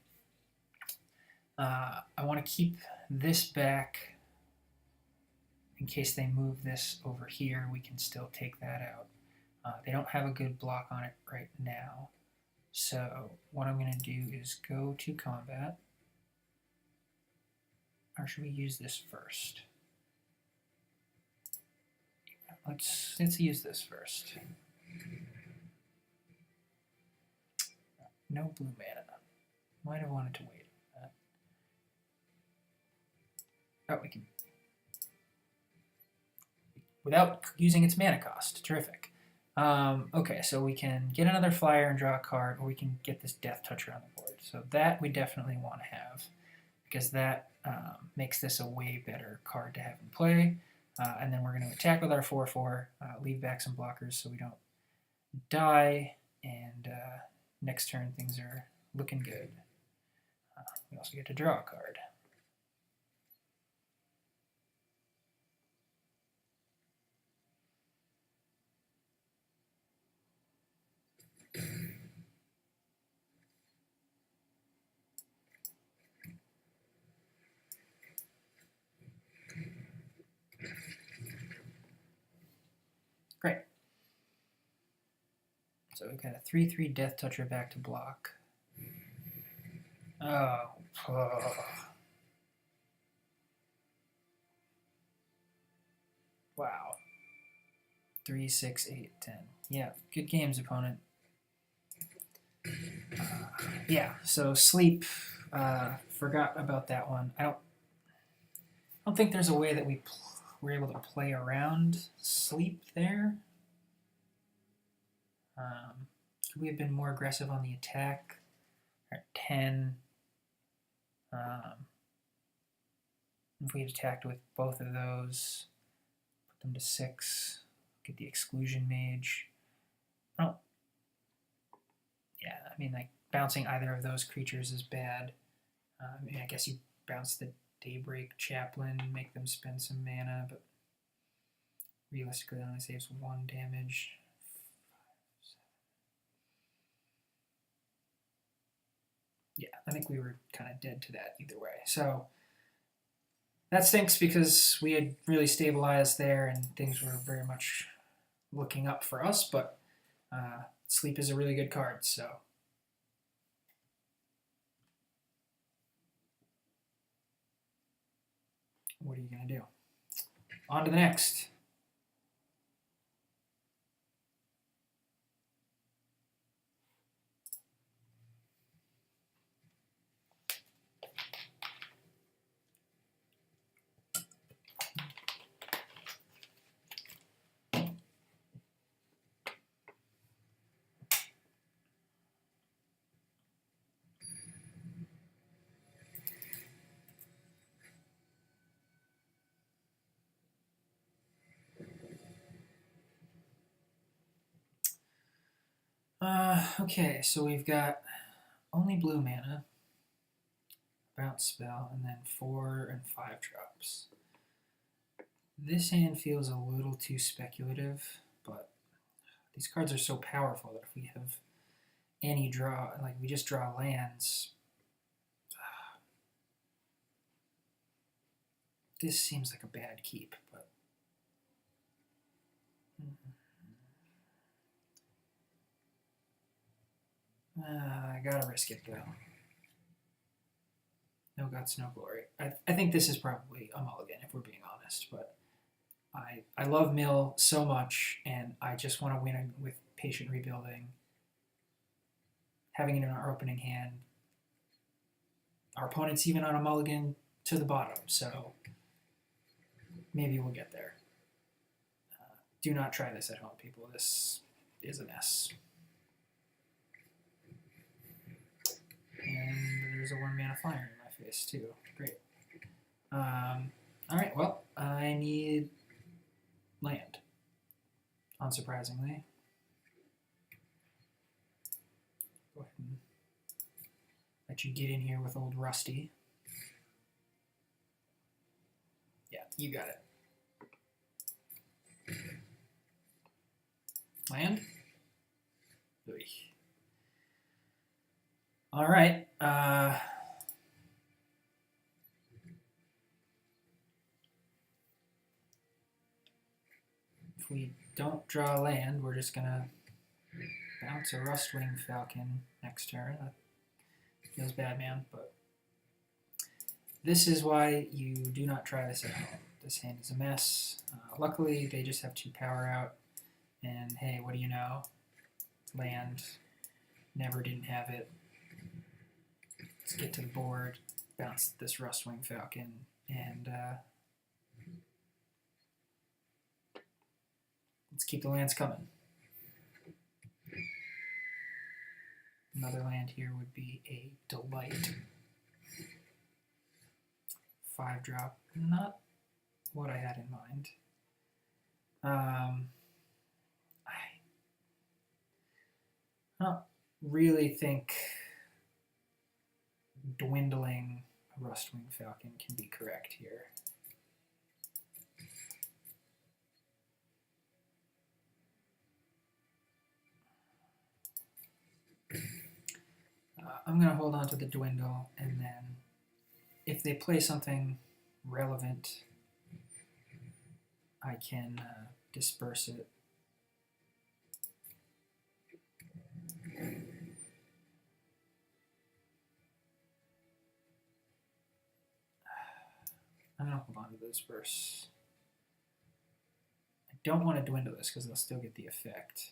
I want to keep this back in case they move this over here. We can still take that out. They don't have a good block on it right now. So what I'm going to do is go to combat. Or should we use this first? Let's use this first. No blue mana. Might have wanted to wait on that. Oh, we can. Without using its mana cost. Terrific. Okay, so we can get another flyer and draw a card, or we can get this Death Toucher on the board. So that we definitely want to have, because that makes this a way better card to have in play. And then we're going to attack with our 4/4, leave back some blockers so we don't die, and next turn things are looking good. We also get to draw a card. Great. So we've got a 3/3 Death Toucher back to block. Oh. Wow. 3, 6, 8, 10. Yeah, good games, opponent. Yeah, so sleep. Forgot about that one. I don't think there's a way that we're able to play around sleep there. Could we have been more aggressive on the attack? At 10. If we had attacked with both of those, put them to 6, get the Exclusion Mage. Oh. Yeah, I mean, like, bouncing either of those creatures is bad. I mean, I guess you bounce the Daybreak Chaplain, make them spend some mana, but realistically it only saves 1 damage. Yeah, I think we were kind of dead to that either way. So that stinks because we had really stabilized there and things were very much looking up for us, but sleep is a really good card, so. What are you going to do? On to the next. Okay, so we've got only blue mana, bounce spell, and then 4 and 5 drops. This hand feels a little too speculative, but these cards are so powerful that if we have any draw, like we just draw lands, this seems like a bad keep, but I gotta risk it though. No guts, no glory. I think this is probably a mulligan if we're being honest, but I love mill so much, and I just want to win with patient rebuilding. Having it in our opening hand. Our opponent's even on a mulligan to the bottom, so maybe we'll get there. Do not try this at home, people. This is a mess. And there's a 1-mana flyer in my face, too. Great. Alright, well, I need land, unsurprisingly. Go ahead and let you get in here with old Rusty. Yeah, you got it. Land? Alright. If we don't draw land, we're just gonna bounce a Rustwing Falcon next turn. That feels bad, man, but this is why you do not try this at home. This hand is a mess. Luckily, they just have 2 power out, and hey, what do you know? Land. Never didn't have it. Let's get to the board, bounce this Rustwing Falcon, and let's keep the lands coming. Another land here would be a delight. 5-drop, not what I had in mind. I don't really think dwindling a Rustwing Falcon can be correct here. I'm going to hold on to the dwindle, and then if they play something relevant, I can disperse it. I'm going to hold on to the disperse. I don't want to dwindle this because they'll still get the effect.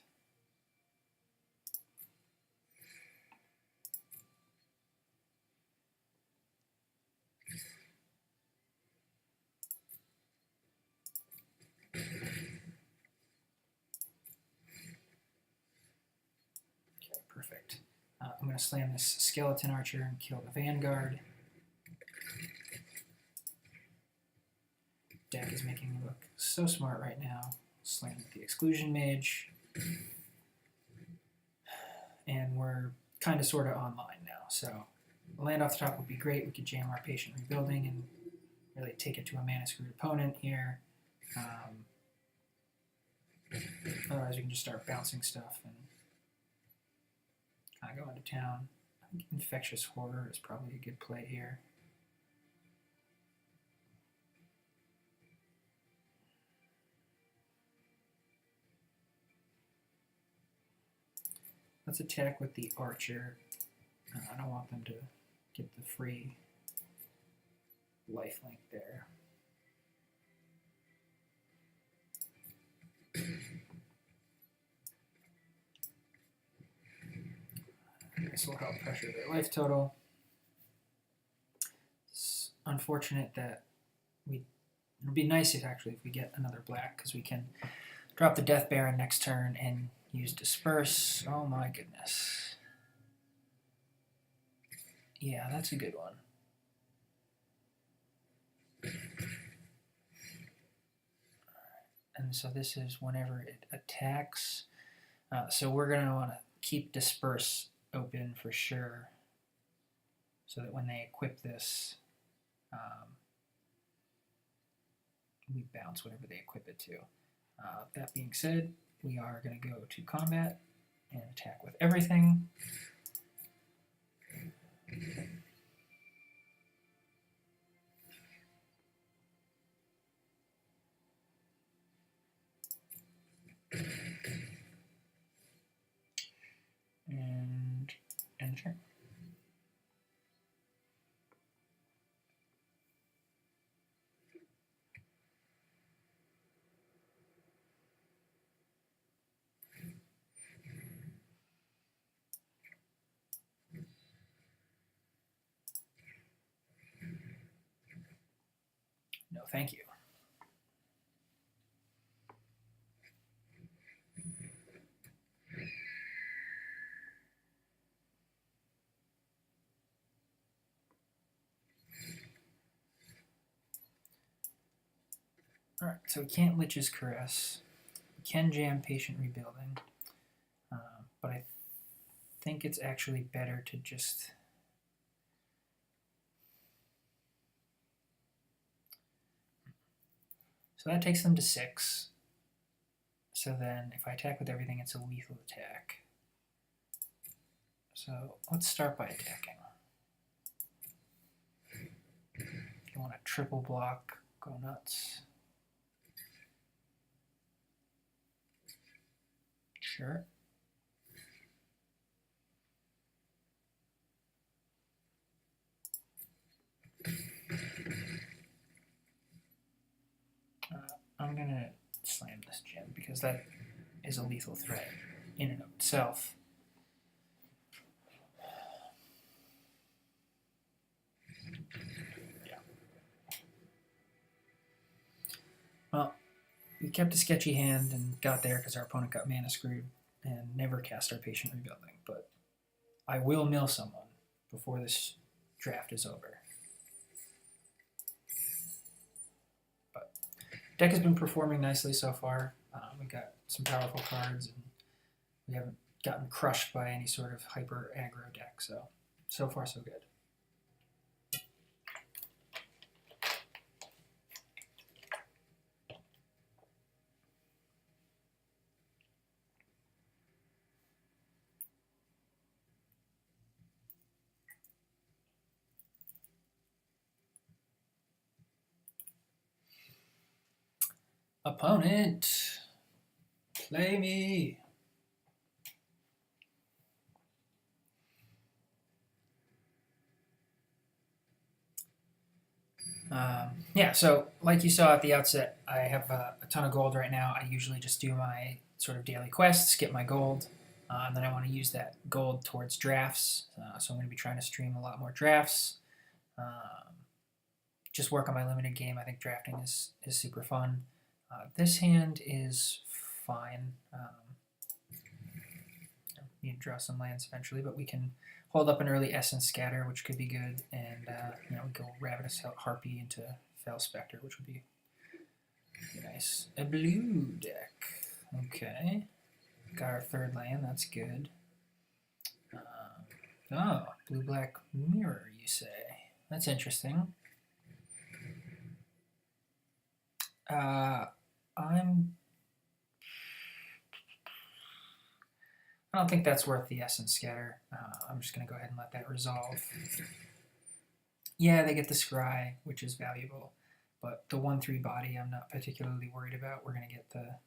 Perfect. I'm going to slam this Skeleton Archer and kill the Vanguard. Deck is making me look so smart right now. Slam with the Exclusion Mage. And we're kind of sort of online now. So a land off the top would be great. We could jam our Patient Rebuilding and really take it to a mana-screwed opponent here. Otherwise, we can just start bouncing stuff and kind of go into town. I think Infectious Horror is probably a good play here. Let's attack with the Archer. I don't want them to get the free lifelink there. This will help pressure their life total. It's unfortunate that it would be nice if we get another black, because we can drop the Death Baron next turn and use Disperse. Oh my goodness. Yeah, that's a good one. And so this is whenever it attacks. So we're going to want to keep Disperse open for sure, so that when they equip this, we bounce whatever they equip it to. That being said, we are going to go to combat and attack with everything. And enter. No, thank you. Alright, so we can't Lich's Caress. We can jam Patient Rebuilding. But I think it's actually better to just... So that takes them to 6. So then if I attack with everything, it's a lethal attack. So let's start by attacking. You want to triple block, go nuts. Sure. I'm going to slam this gem because that is a lethal threat in and of itself. Yeah. Well, we kept a sketchy hand and got there because our opponent got mana screwed and never cast our Patient Rebuilding, but I will mill someone before this draft is over. But deck has been performing nicely so far. We got some powerful cards, and we haven't gotten crushed by any sort of hyper aggro deck, so far so good. Opponent, play me. Yeah, so like you saw at the outset, I have a ton of gold right now. I usually just do my sort of daily quests, get my gold, and then I want to use that gold towards drafts. So I'm going to be trying to stream a lot more drafts. Just work on my limited game. I think drafting is super fun. This hand is fine. Need to draw some lands eventually, but we can hold up an early Essence Scatter, which could be good, and we go Ravenous Harpy into Fell Spectre, which would be nice. A blue deck. Okay. Got our third land, that's good. Oh, blue-black mirror, you say. That's interesting. I don't think that's worth the Essence Scatter. I'm just going to go ahead and let that resolve. Yeah, they get the Scry, which is valuable, but the 1/3 body I'm not particularly worried about. We're going to get the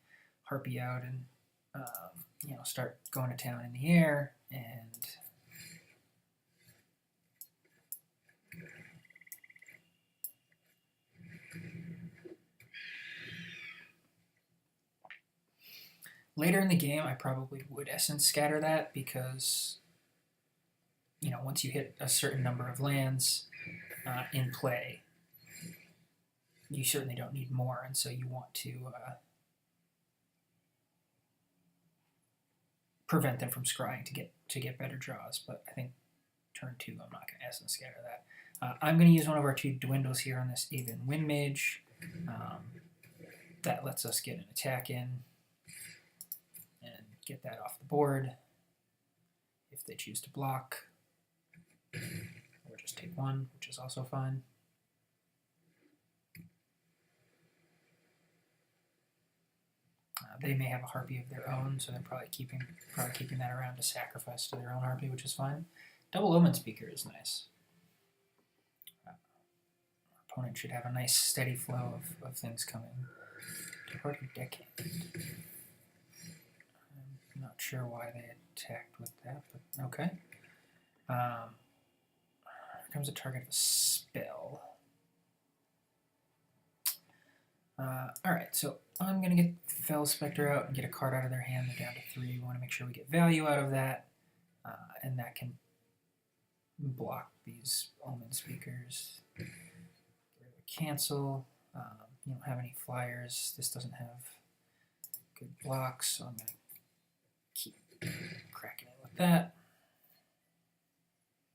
Harpy out and start going to town in the air, and later in the game, I probably would Essence Scatter that because, once you hit a certain number of lands in play, you certainly don't need more, and so you want to prevent them from scrying to get better draws. But I think turn 2, I'm not going to Essence Scatter that. I'm going to use one of our 2 Dwindles here on this Aven Wind Mage. That lets us get an attack in and get that off the board if they choose to block, or just take 1, which is also fine. They may have a Harpy of their own, so they're probably keeping that around to sacrifice to their own Harpy, which is fine. Double Omen Speaker is nice. Our opponent should have a nice steady flow of things coming. Departed Decade. I'm not sure why they attacked with that, but okay. Here comes a target of a spell. Alright, so I'm going to get Fell Spectre out and get a card out of their hand. They're down to 3. We want to make sure we get value out of that, and that can block these Omen Speakers. Cancel. You don't have any flyers. This doesn't have good blocks, so I'm going to keep cracking it with that.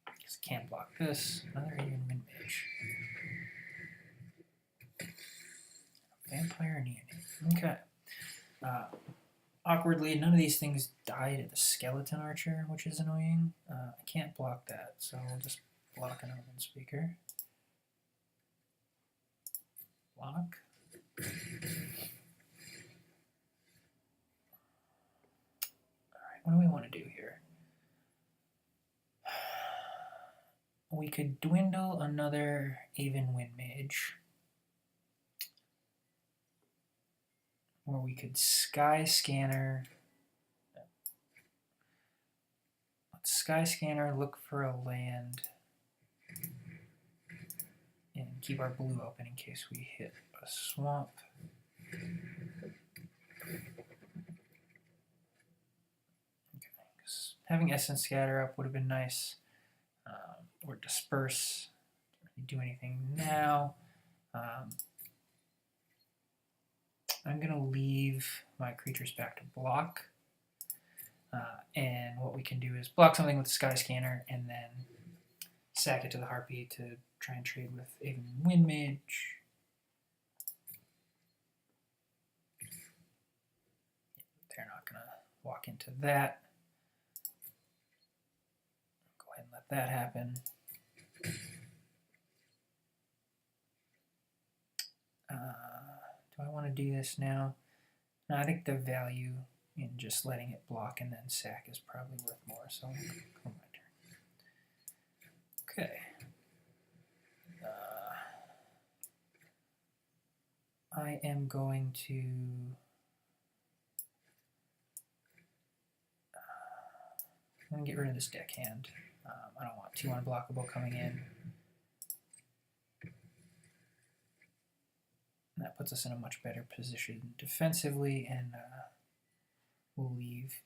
Because I can't block this. Another even min mage. Vampire neonate. Okay. Awkwardly, none of these things died at the skeleton archer, which is annoying. I can't block that, so I'll just block an open speaker. Block. Alright, what do we want to do here? We could dwindle another Aven Wind Mage. Or we could Sky Scanner. Let's Sky Scanner, look for a land, and keep our blue open in case we hit a swamp. Okay, having Essence Scatter up would have been nice. Or Disperse. Don't do anything now. I'm going to leave my creatures back to block. And what we can do is block something with the Sky Scanner and then sack it to the Harpy to try and trade with Aven Wind Mage. They're not going to walk into that. Go ahead and let that happen. Do I want to do this now? No, I think the value in just letting it block and then sack is probably worth more, so I'll my turn. Okay. I am going to I'm going to get rid of this deckhand. I don't want 2 unblockable coming in. That puts us in a much better position defensively, and we'll leave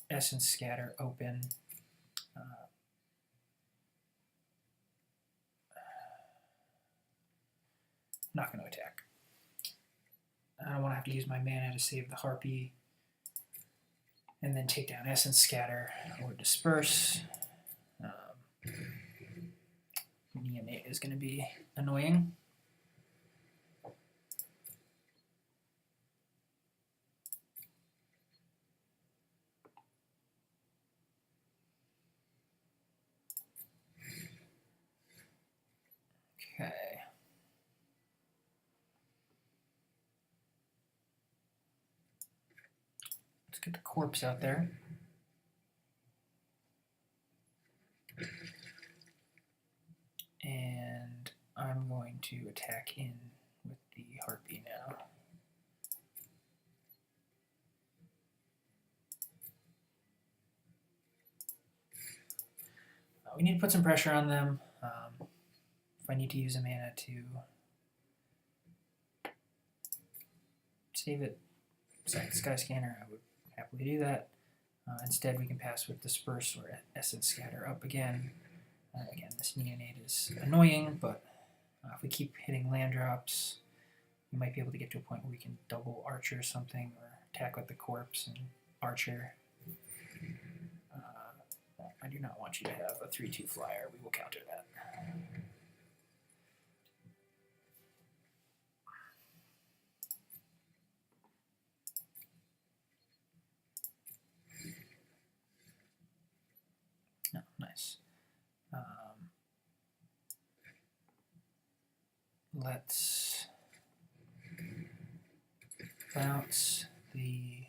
Essence Scatter open. Not going to attack. I don't want to have to use my mana to save the Harpy, and then take down Essence Scatter or Disperse. Neonate is going to be annoying. Okay. Let's get the corpse out there. And I'm going to attack in with the Harpy now. We need to put some pressure on them. If I need to use a mana to save it, sack the Sky Scanner, I would happily do that. Instead, we can pass with Disperse or Essence Scatter up again. Again, this Neonate is annoying, but if we keep hitting land drops, we might be able to get to a point where we can double Archer or something, or attack with the corpse and Archer. I do not want you to have a 3/2 flyer. We will counter that. No, nice. Let's bounce the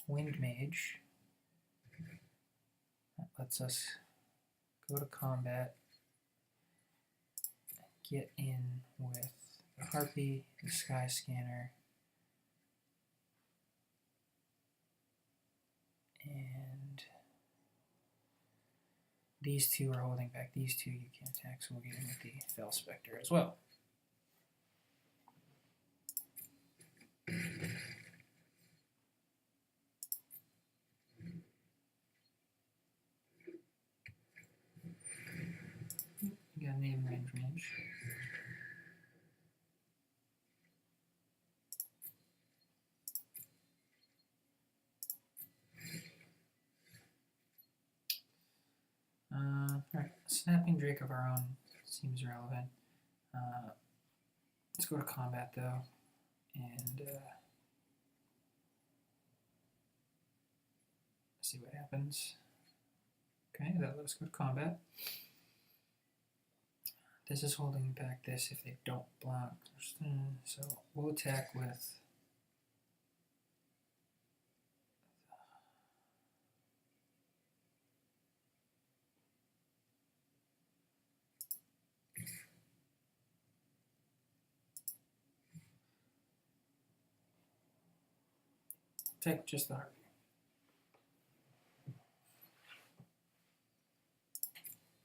Wind Mage. That lets us go to combat, get in with the Harpy, the Sky Scanner, and these two are holding back these two. You can't attack, so we'll get in with the Fell Spectre as well. You got an Aven Wind Mage. Snapping Drake of our own seems relevant. Let's go to combat though, and see what happens. Okay, that lets us go to combat. This is holding back this if they don't block. So we'll attack with just the Harpy.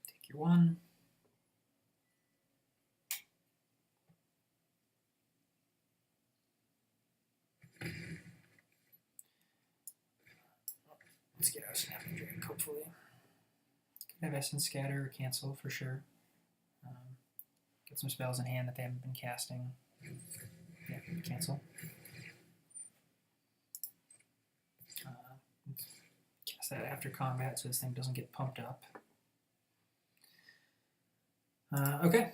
Take your 1. Let's get our Snapping Drake, hopefully. Could have Essence Scatter or Cancel for sure. Get some spells in hand that they haven't been casting. Yeah, cancel. Cast that after combat so this thing doesn't get pumped up. Okay.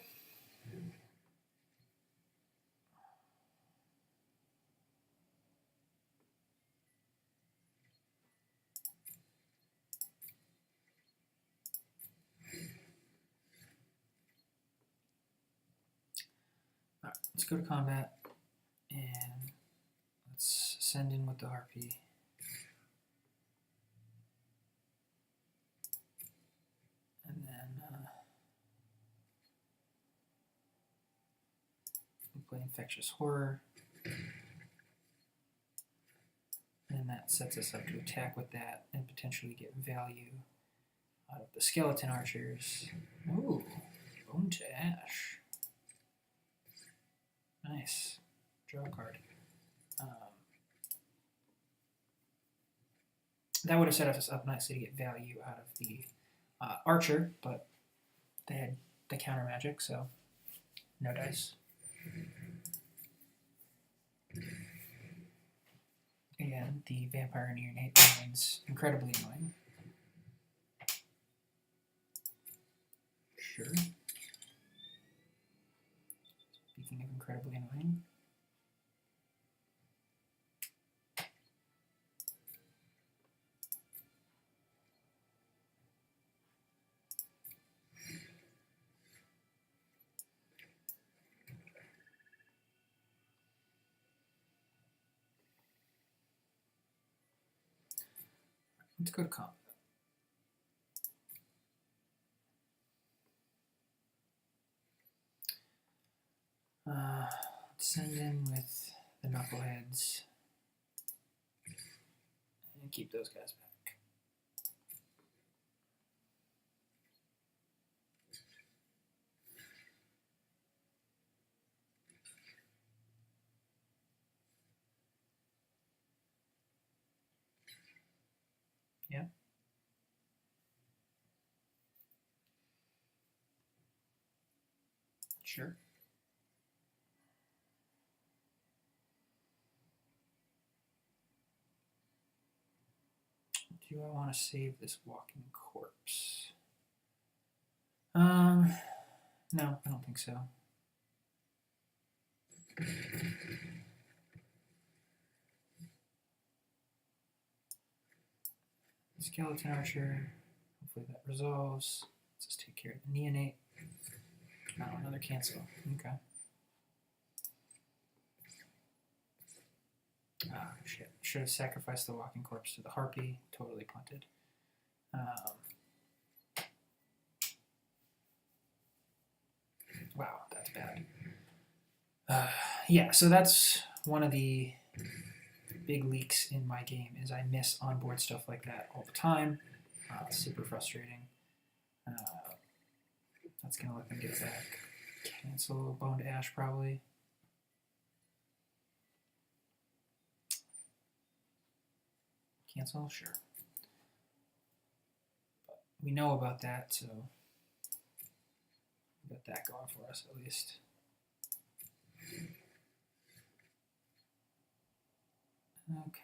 Alright, let's go to combat and let's send in with the Harpy. And then we play Infectious Horror. And that sets us up to attack with that and potentially get value out of the Skeleton Archers. Ooh, Bone to Ash. Nice. Draw a card. That would have set us up nicely to get value out of the Archer, but they had the counter magic, so no dice. Again, the Vampire Neonate remains incredibly annoying. Sure. Speaking of incredibly annoying. Let's go to combat. Let's send in with the Knuckleheads and keep those guys back. Yeah. Sure. Do I want to save this Walking Corpse? No, I don't think so. Skeleton Archer. Hopefully that resolves. Let's just take care of the Neonate. Oh, another cancel. Okay. Ah, shit. Should have sacrificed the Walking Corpse to the Harpy. Totally punted. Wow, that's bad. Yeah, so that's one of the big leaks in my game is I miss onboard stuff like that all the time. Super frustrating. That's going to let them get back. Cancel Bone to Ash probably. Cancel? Sure. But we know about that, so we got that going for us at least. Okay.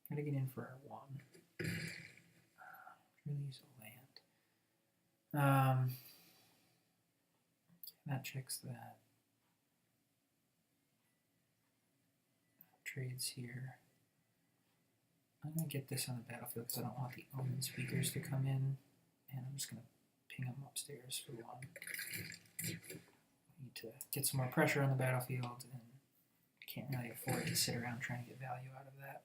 Gotta get in for our 1. Really use a land. That checks that. Trades here. I'm going to get this on the battlefield because I don't want the Omen speakers to come in. And I'm just going to ping them upstairs for 1. Need to get some more pressure on the battlefield, and can't really afford to sit around trying to get value out of that.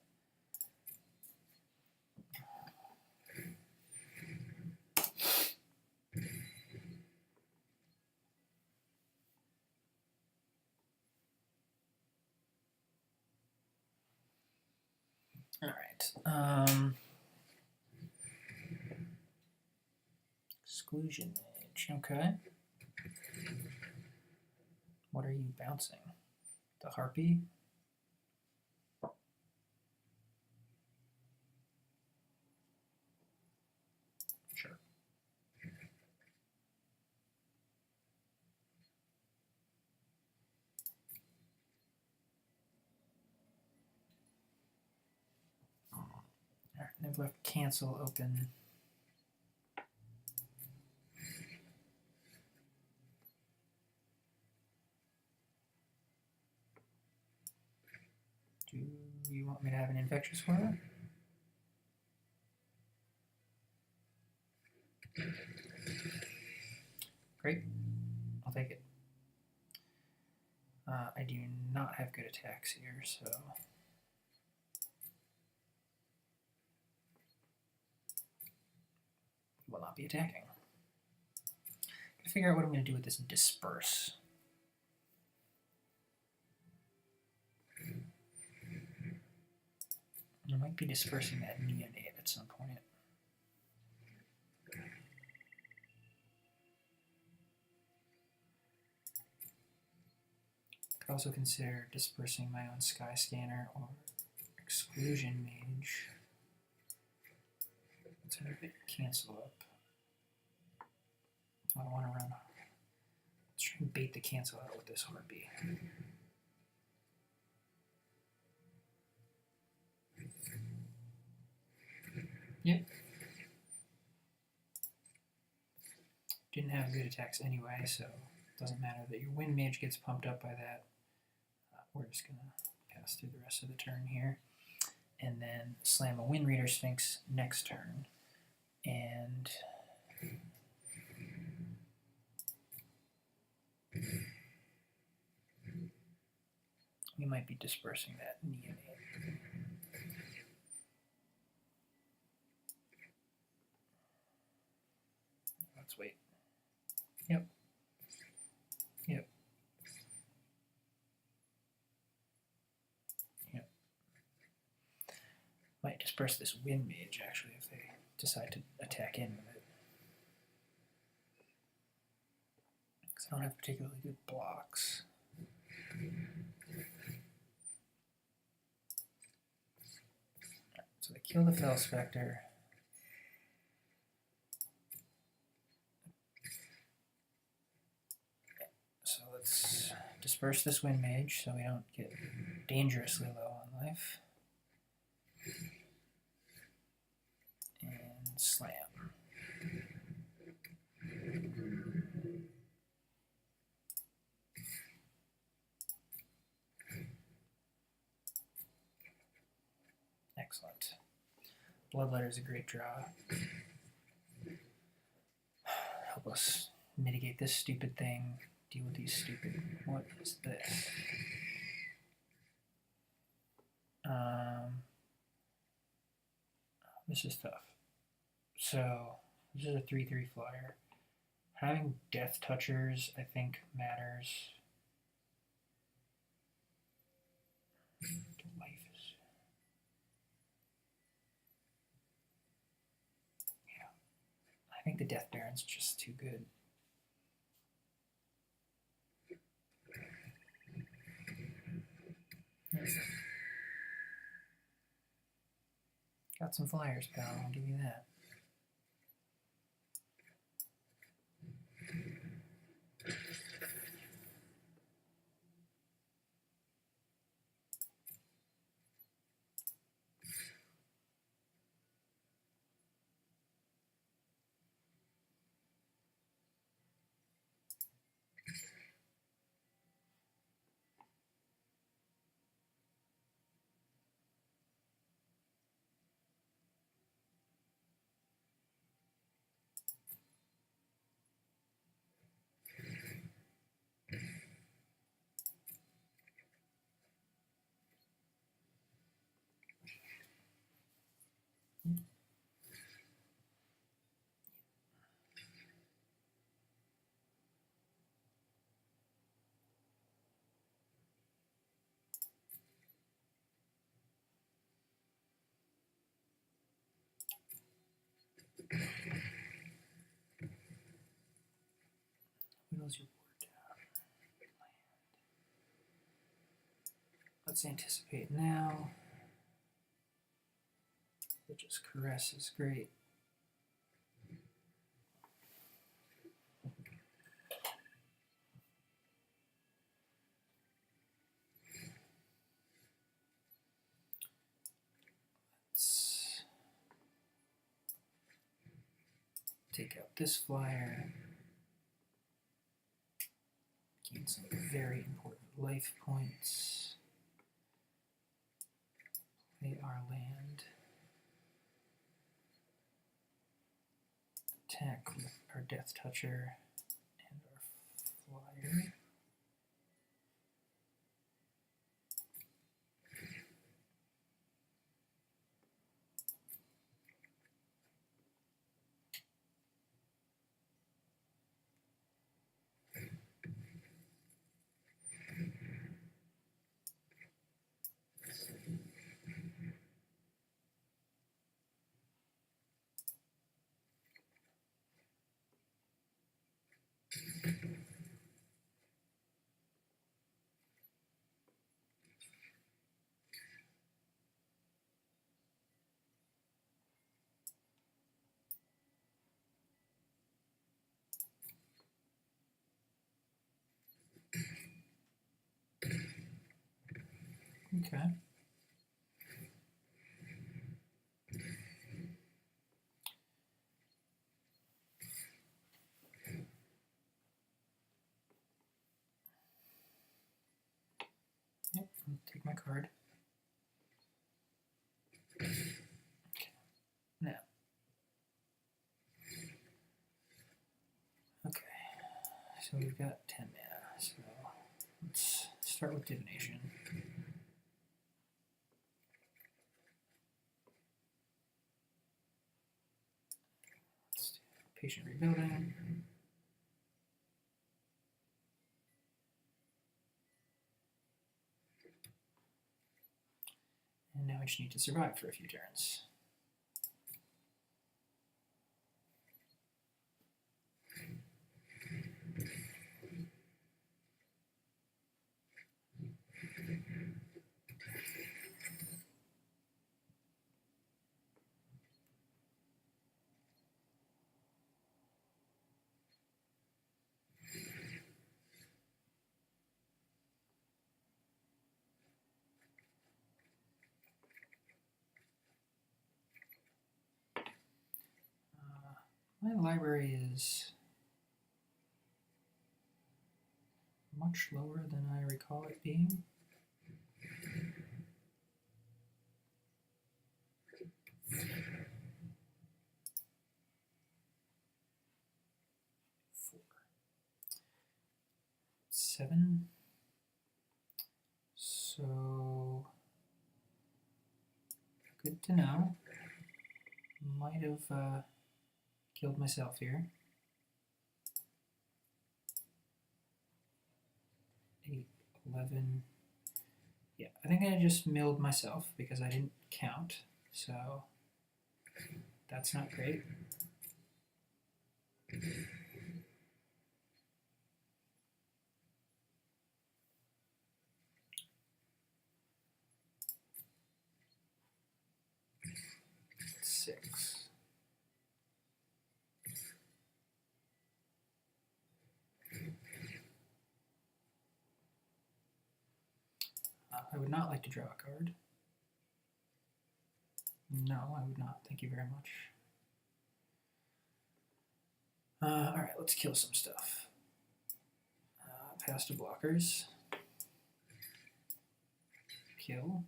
All right. Exclusion Mage. Okay. What are you bouncing? The Harpy? Sure. Alright, I've left cancel open. Do you want me to have an infectious for it? Great. I'll take it. I do not have good attacks here, so... will not be attacking. Gotta figure out what I'm going to do with this disperse. I might be dispersing that neonate at some point. Could also consider dispersing my own Sky Scanner or Exclusion Mage. Let's have it cancel up. I don't want to run. Let's try and bait the cancel out with this Harpy. Yep. Didn't have good attacks anyway, so it doesn't matter that your Wind Mage gets pumped up by that. We're just going to pass through the rest of the turn here. And then slam a Wind Reader Sphinx next turn. And we might be dispersing that neonate. Let's wait. Yep. Yep. Yep. Might disperse this Wind Mage, actually, if they decide to attack in with it. Because I don't have particularly good blocks. So they kill the Fel Spectre. So let's disperse this Wind Mage so we don't get dangerously low on life. And slam. Excellent. Bloodletter is a great draw. Help us mitigate this stupid thing. Deal with these stupid... What is this? This is tough. So, this is a 3/3 flyer. Having Death Touchers, I think, matters. Life is... Yeah. I think the Death Baron's just too good. Got some flyers, pal. I'll give you that. close your board down. Let's anticipate now. Just caress is great. Let's take out this flyer. Gain some very important life points. Play our land. Attack with our Death Toucher and our flyer. Okay. Yep, I'll take my card. Okay. Now. Okay. So we've got 10 mana. So let's start with divination. Let's do patient rebuilding. And now we just need to survive for a few turns. My library is much lower than I recall it being. Seven. So good to know. Might have killed myself here. 8, 11. Yeah, I think I just milled myself because I didn't count. So that's not great. Six. I would not like to draw a card. No, I would not. Thank you very much. Alright, let's kill some stuff. Pass to blockers. Kill.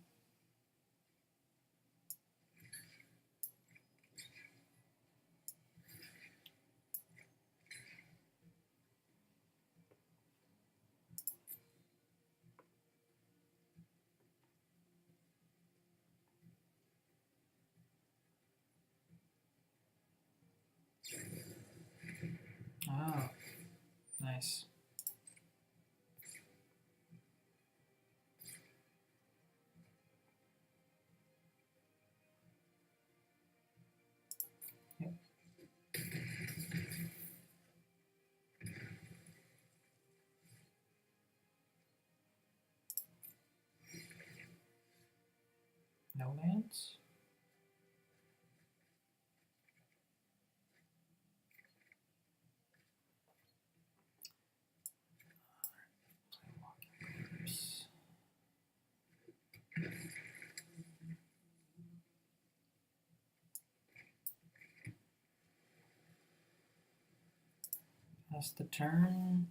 Oh, nice. Yep. No lands. That's the turn.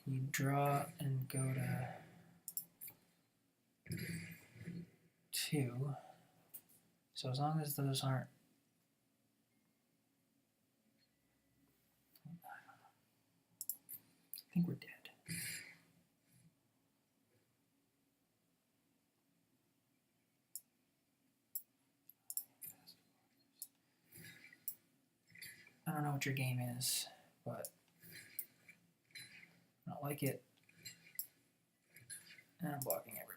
You draw and go to 2. So as long as those aren't... I think we're dead. I don't know what your game is, but I don't like it. And I'm blocking everybody.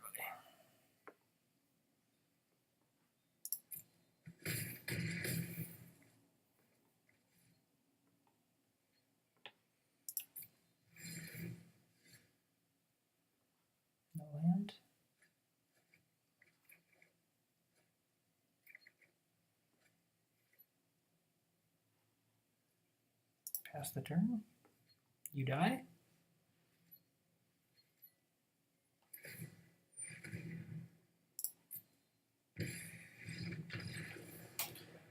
No land. Pass the turn. You die.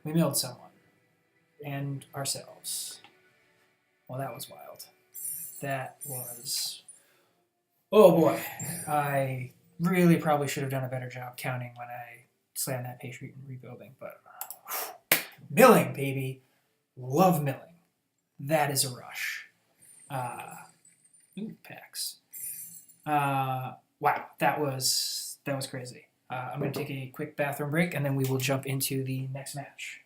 We milled someone. And ourselves. Well, that was wild. That was... Oh boy. I really probably should have done a better job counting when I slammed that patient rebuilding, but... Milling, baby. Love milling. That is a rush. Ooh, packs. Wow, that was crazy. I'm going to take a quick bathroom break, and then we will jump into the next match.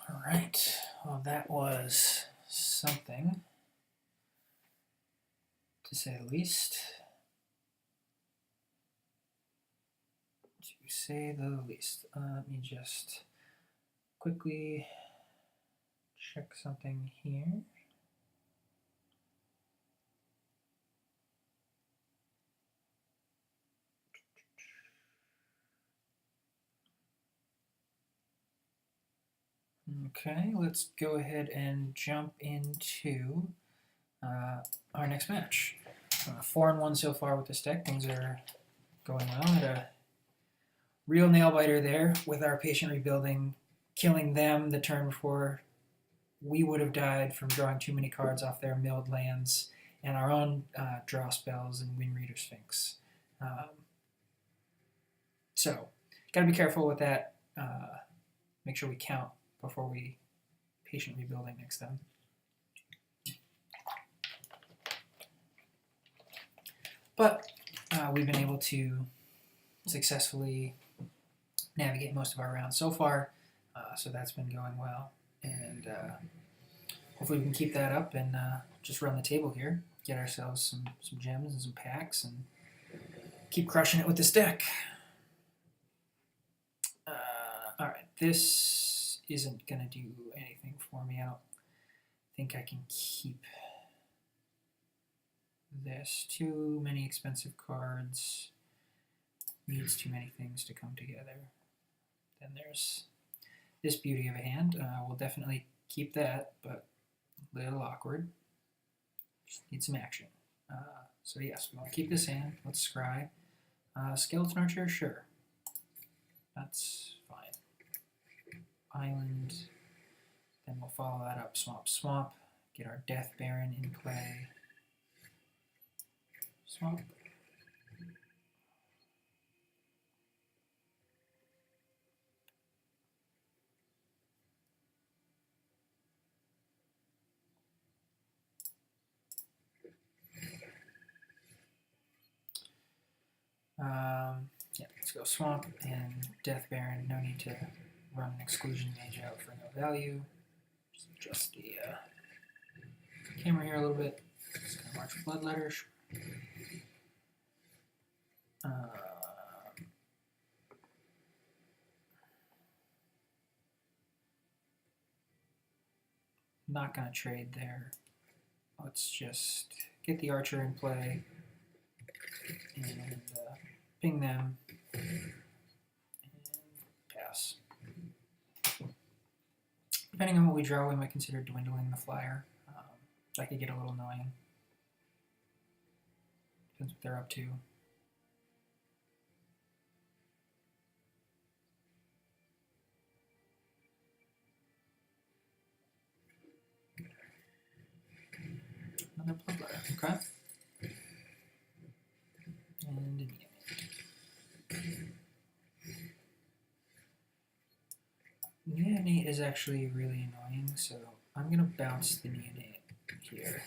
All right. Well, that was something, to say the least. To say the least. Let me just quickly check something here. Okay, let's go ahead and jump into our next match. 4-1 so far with this deck. Things are going well. Had a real nail biter there with our patient rebuilding, killing them the turn before we would have died from drawing too many cards off their milled lands and our own draw spells and Wind Reader Sphinx. So, gotta be careful with that. Make sure we count before we patient rebuilding next time. But we've been able to successfully navigate most of our rounds so far, so that's been going well. And hopefully we can keep that up and just run the table here, get ourselves some gems and some packs, and keep crushing it with this deck. Alright, this isn't going to do anything for me. I don't think I can keep this. Too many expensive cards. Needs too many things to come together. Then there's this beauty of a hand. We'll definitely keep that, but a little awkward. Just need some action. So yes, we want to keep this hand. Let's scry. Skeleton Archer, sure. That's fine. Island. Then we'll follow that up. Swamp, swamp. Get our Death Baron in play. Swamp. Yeah, let's go Swamp and Death Baron. No need to run an Exclusion Mage out for no value. Just adjust the camera here a little bit. Just gonna march Bloodletter. Not gonna trade there. Let's just get the Archer in play and ping them and pass. Depending on what we draw, we might consider dwindling the flyer. That could get a little annoying. Depends what they're up to. Another Bloodletter, okay. And Neonate is actually really annoying, so I'm going to bounce the Neonate here.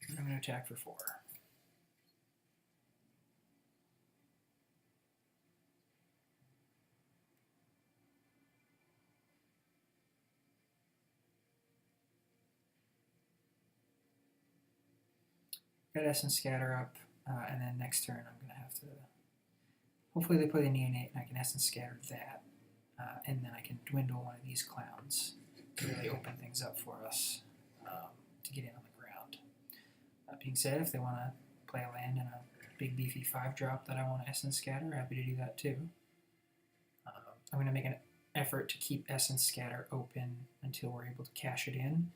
And I'm going to attack for 4. Got Essence Scatter up, and then next turn I'm going to have to... Hopefully they play the Neonate and I can Essence Scatter that, and then I can dwindle one of these clowns to really open things up for us to get in on the ground. That being said, if they want to play a land in a big beefy 5-drop that I want to Essence Scatter, happy to do that too. I'm going to make an effort to keep Essence Scatter open until we're able to cash it in.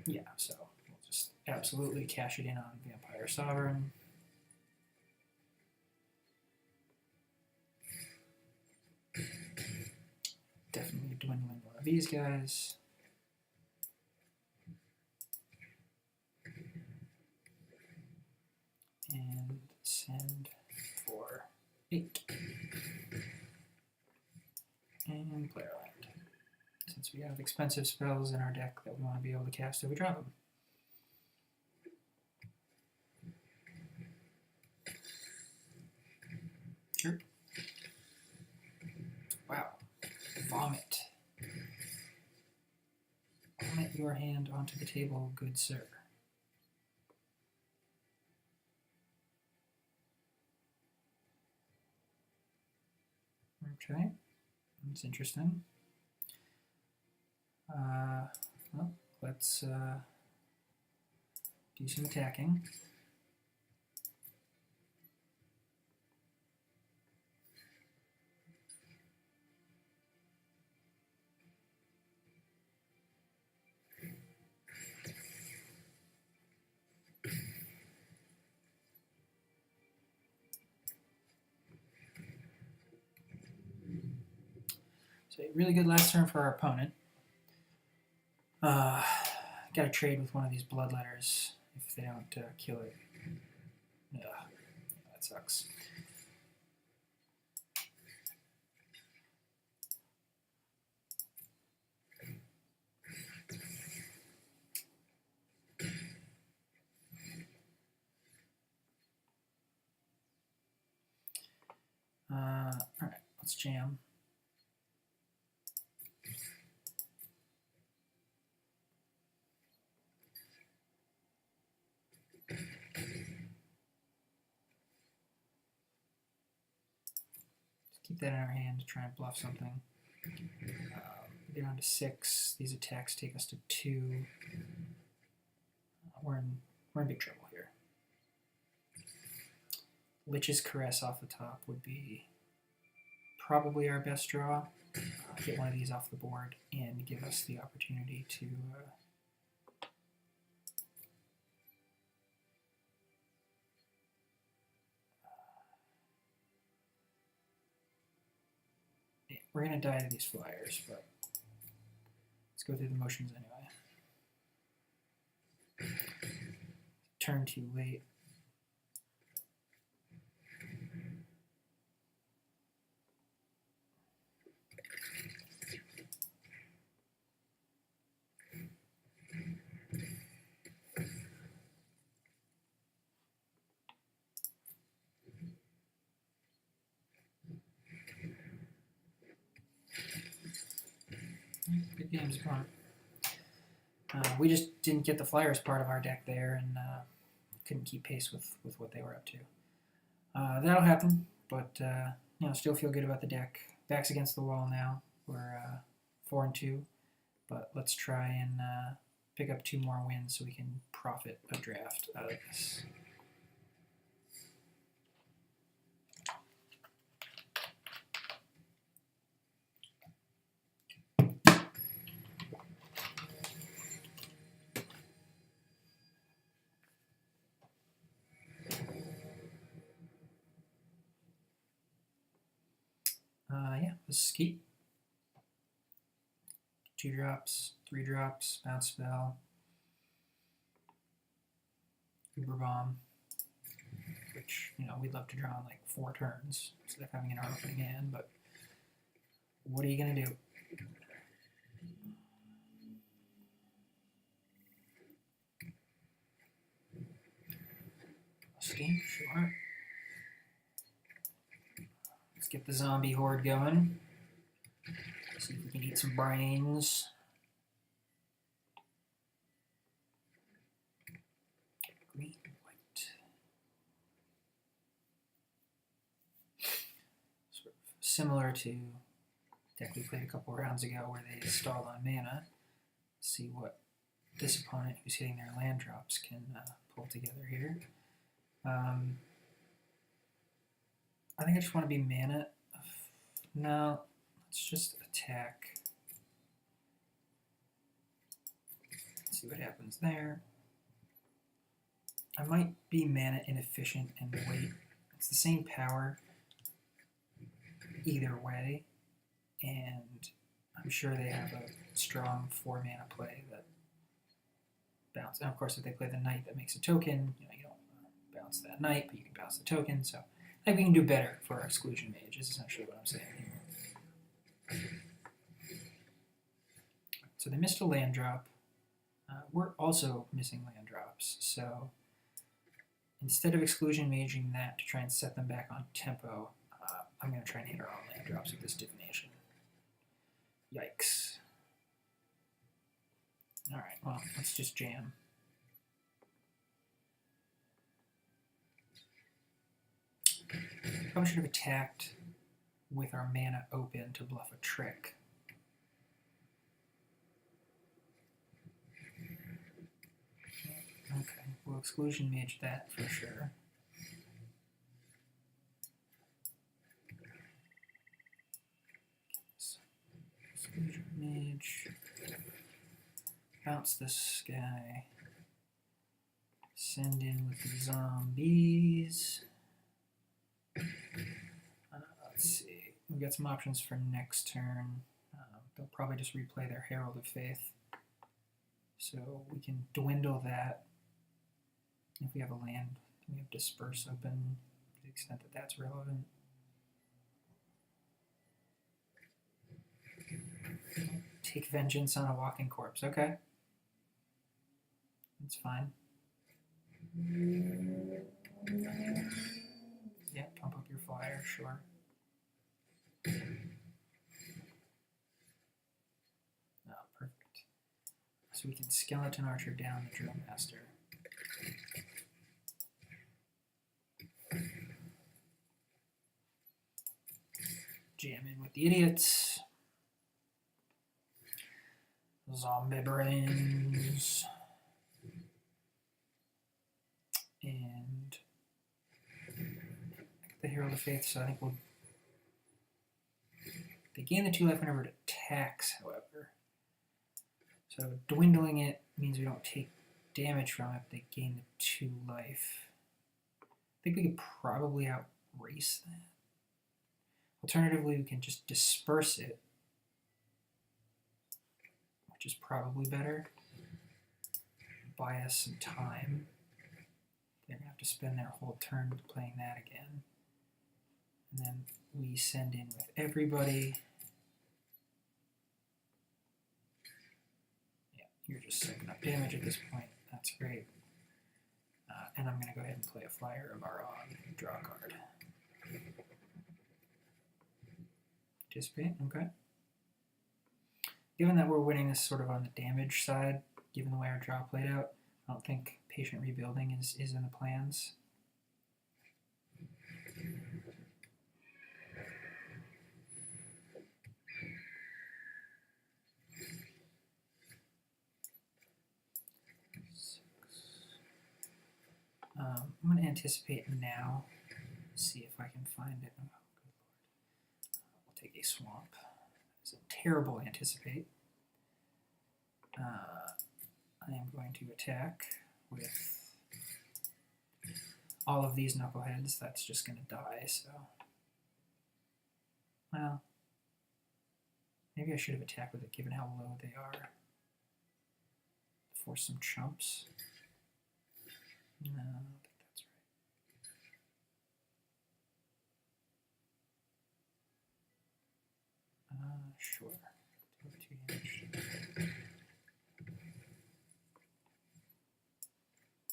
Yeah, so we'll just absolutely cash it in on Vampire Sovereign. Definitely dwindling one of these guys. And send for 8. And player land. Since we have expensive spells in our deck that we want to be able to cast if we drop them. Sure. Wow. Vomit. Vomit your hand onto the table, good sir. Okay. That's interesting. Well, let's do some attacking. So really good last turn for our opponent. Got to trade with one of these Bloodletters if they don't kill it. Yeah, that sucks. All right, let's jam. Keep that in our hand to try and bluff something. Get on to 6. These attacks take us to 2. We're in big trouble here. Lich's Caress off the top would be probably our best draw. Get one of these off the board and give us the opportunity to we're going to die to these flyers, but let's go through the motions anyway. Turn too late. Good games, opponent. We just didn't get the flyers part of our deck there and couldn't keep pace with what they were up to. That'll happen, but you know, still feel good about the deck. Back's against the wall now. We're 4-2, but let's try and pick up 2 more wins so we can profit a draft out of this. Yeah, this is keep. 2 drops, 3 drops, bounce spell, Uber Bomb, which, you know, we'd love to draw in like 4 turns instead of having an opening hand, but what are you going to do? Steam, sure. Let's get the zombie horde going. See if we can eat some brains. Green, white. Sort of similar to the deck we played a couple rounds ago where they stalled on mana. See what this opponent who's hitting their land drops can pull together here. I think I just want to be mana. No, let's just attack. Let's see what happens there. I might be mana inefficient and wait. It's the same power either way, and I'm sure they have a strong 4 mana play that bounce. And of course, if they play the knight that makes a token, you know, you don't bounce that knight, but you can bounce the token. So I think we can do better for our exclusion mage. Is essentially what I'm saying here. So they missed a land drop. We're also missing land drops. So instead of exclusion maging that to try and set them back on tempo, I'm going to try and hit our own land drops with this divination. Yikes. Alright, well, let's just jam. Probably should have attacked with our mana open to bluff a trick. Okay, we'll exclusion mage that for sure. Exclusion mage. Bounce this guy. Send in with the zombies. Let's see. We've got some options for next turn. They'll probably just replay their Herald of Faith. So we can dwindle that. If we have a land, we have Disperse open to the extent that that's relevant. Take vengeance on a walking corpse. Okay. That's fine. Yeah, pump up your flyer, sure. Oh, perfect. So we can Skeleton Archer down the Drill Master. the idiots. Zombie brains. And the Herald of Faith, so I think we'll... They gain the 2 life whenever it attacks, however. So dwindling it means we don't take damage from it, they gain the 2 life. I think we could probably outrace that. Alternatively, we can just disperse it, which is probably better. Buy us some time. They're going to have to spend their whole turn playing that again. And then we send in with everybody. Yeah, you're just soaking up damage at this point. That's great. And I'm going to go ahead and play a flyer of our own. Draw a card. Anticipate, okay. Given that we're winning this sort of on the damage side, given the way our draw played out, I don't think patient rebuilding is in the plans. I'm going to anticipate now, see if I can find it. Oh, good lord. We'll take a swamp. It's a terrible anticipate. I am going to attack with all of these knuckleheads. That's just going to die, so... Well, maybe I should have attacked with it given how low they are. Force some chumps. No, I don't think that's right. Sure.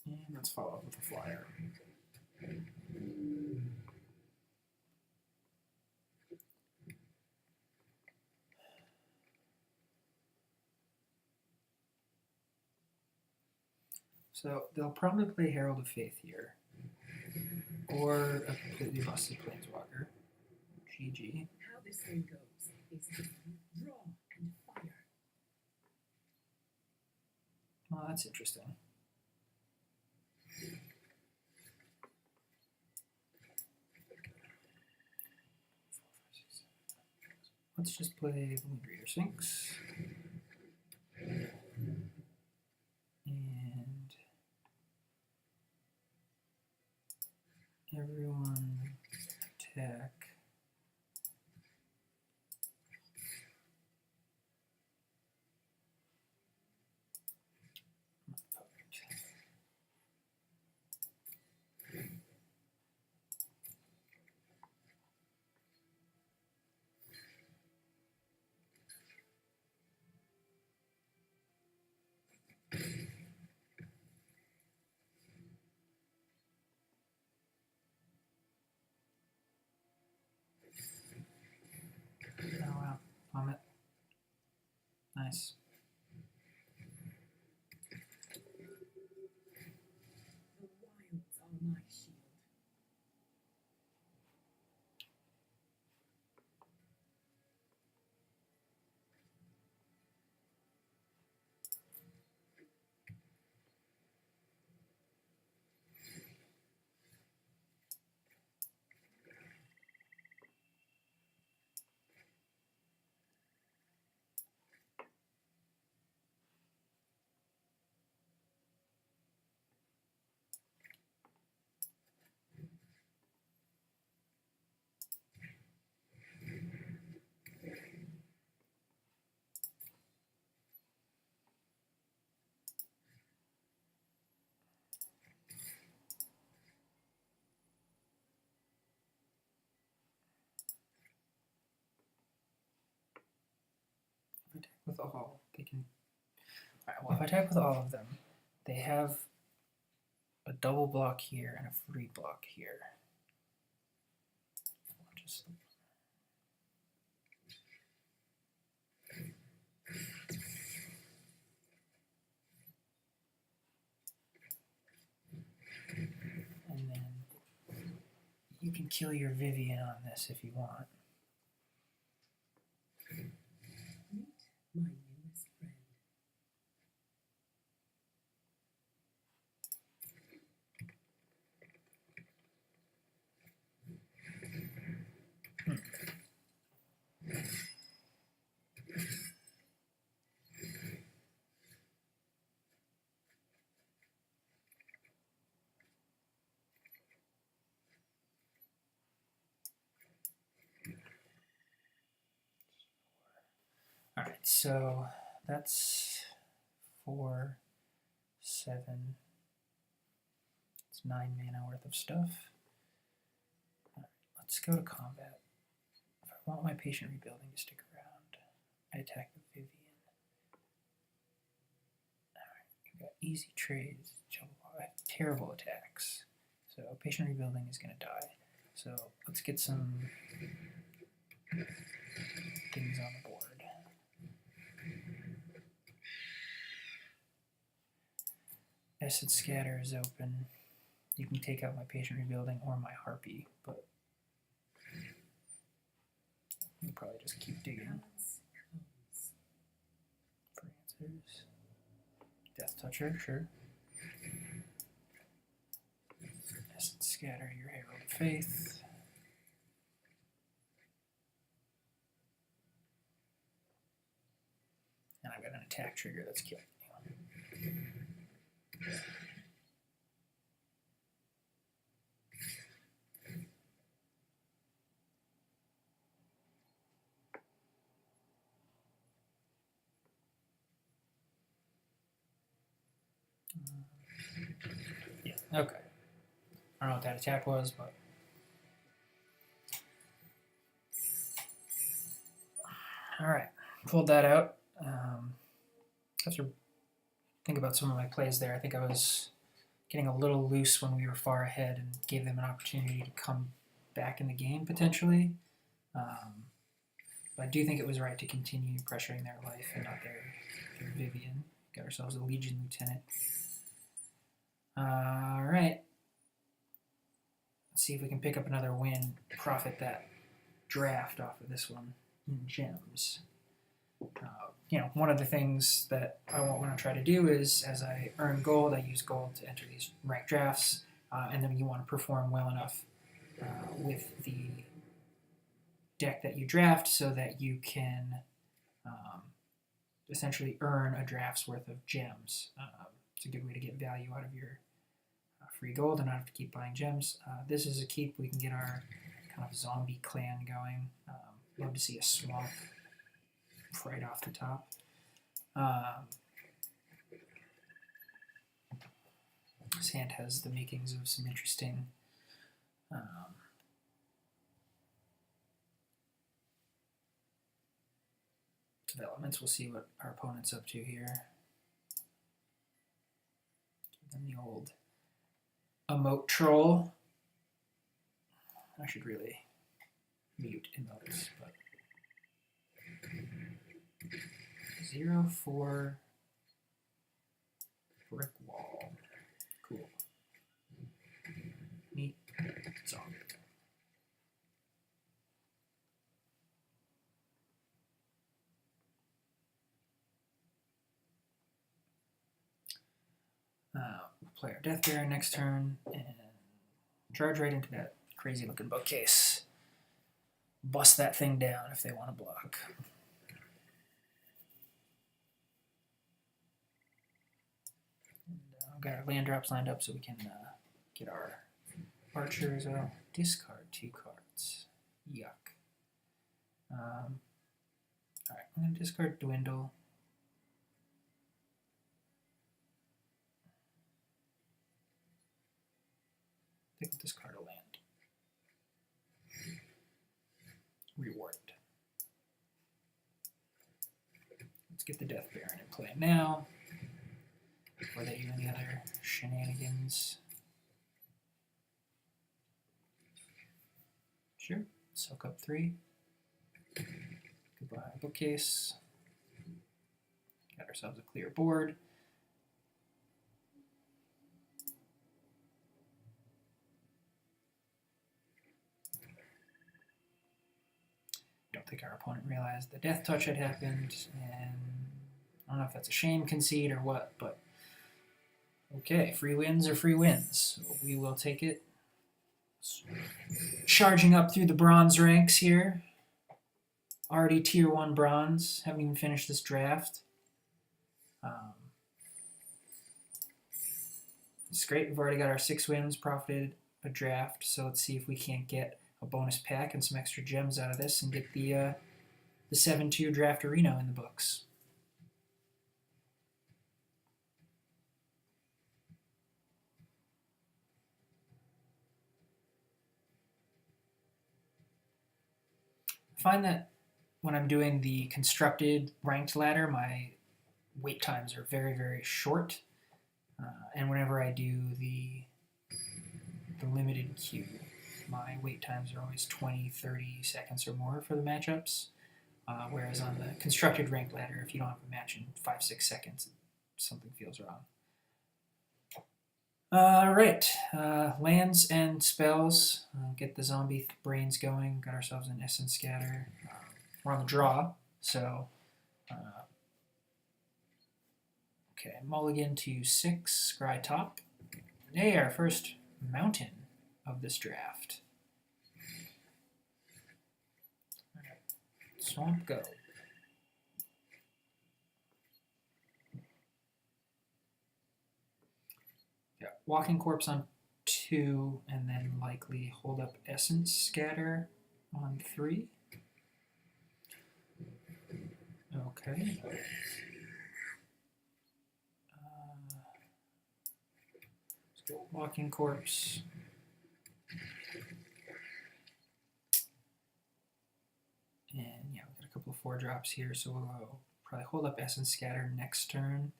And let's follow up with a flyer. So they'll probably play Herald of Faith here, or a completely busted Planeswalker. GG. How this thing goes is draw and fire. Well, that's interesting. Let's just play the Windreader Sphinx. And everyone attack. Oh wow, plummet. Nice. The wilds are my shield. If I attack with all, they can... Alright, well if I attack with all of them, they have a double block here and a free block here. I'll just... And then you can kill your Vivian on this if you want. My newest friend. All right, so that's 4, 7. It's 9 mana worth of stuff. All right, let's go to combat. If I want my patient rebuilding to stick around, I attack the Vivian. All right, we've got easy trades. I have terrible attacks, so patient rebuilding is going to die. So let's get some things on the board. Acid Scatter is open. You can take out my patient rebuilding or my harpy, but you'll probably just keep digging for answers. Death Toucher, sure. Acid Scatter, your Herald of Faith. And I've got an attack trigger that's killing you. Yeah, okay. I don't know what that attack was, but alright, pulled that out. I have to think about some of my plays there. I think I was getting a little loose when we were far ahead and gave them an opportunity to come back in the game potentially. But I do think it was right to continue pressuring their life and not their Vivian. Got ourselves a Legion Lieutenant. Alright. Let's see if we can pick up another win, profit that draft off of this one in gems. One of the things that I want to try to do is, as I earn gold, I use gold to enter these ranked drafts, and then you want to perform well enough with the deck that you draft so that you can essentially earn a draft's worth of gems. It's a good way to get value out of your free gold and not have to keep buying gems. This is a keep. We can get our kind of zombie clan going. Love to see a swamp right off the top. This hand has the makings of some interesting developments. We'll see what our opponent's up to here. Give them the old emote troll. I should really mute emotes, but 0-4 brick wall. Cool. Neat. Zombie. We'll play our Death Baron next turn and charge right into that crazy looking bookcase. Bust that thing down if they want to block. And, got our land drops lined up so we can get our archers. I'll discard 2 cards. Yuck. Alright, I'm going to discard Dwindle. I think I'll discard a land. Reward. Let's get the Death Baron in play now, before they do any other shenanigans. Sure, soak up 3. Goodbye, bookcase. Got ourselves a clear board. think our opponent realized the death touch had happened, and I don't know if that's a shame concede or what, but okay, free wins are free wins. So we will take it. Charging up through the bronze ranks here. Already tier 1 bronze. Haven't even finished this draft. It's great. We've already got our 6 wins, profited a draft. So let's see if we can't get a bonus pack and some extra gems out of this and get the 7-2 draft arena in the books. I find that when I'm doing the constructed ranked ladder, my wait times are very, very short. And whenever I do the limited queue, my wait times are always 20, 30 seconds or more for the matchups. Whereas on the constructed ranked ladder, if you don't have a match in 5-6 seconds, something feels wrong. Alright, lands and spells. Get the zombie brains going. Got ourselves an Essence Scatter. We're on the draw, so okay, mulligan to 6, scry top. Hey, our first mountain of this draft. Alright, swamp go. Yeah, walking corpse on 2, and then likely hold up Essence Scatter on 3. Okay. Let's go walking corpse. And yeah, we've got a couple of 4 drops here, so we'll probably hold up Essence Scatter next turn.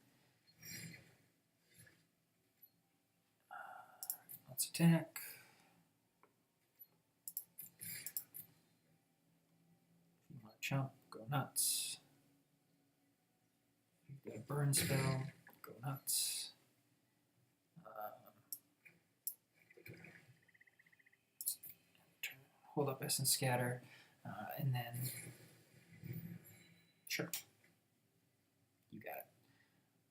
Let's attack. If you want to jump, go nuts. You've got a burn spell, go nuts. Hold up Essence Scatter, and then sure, you got it.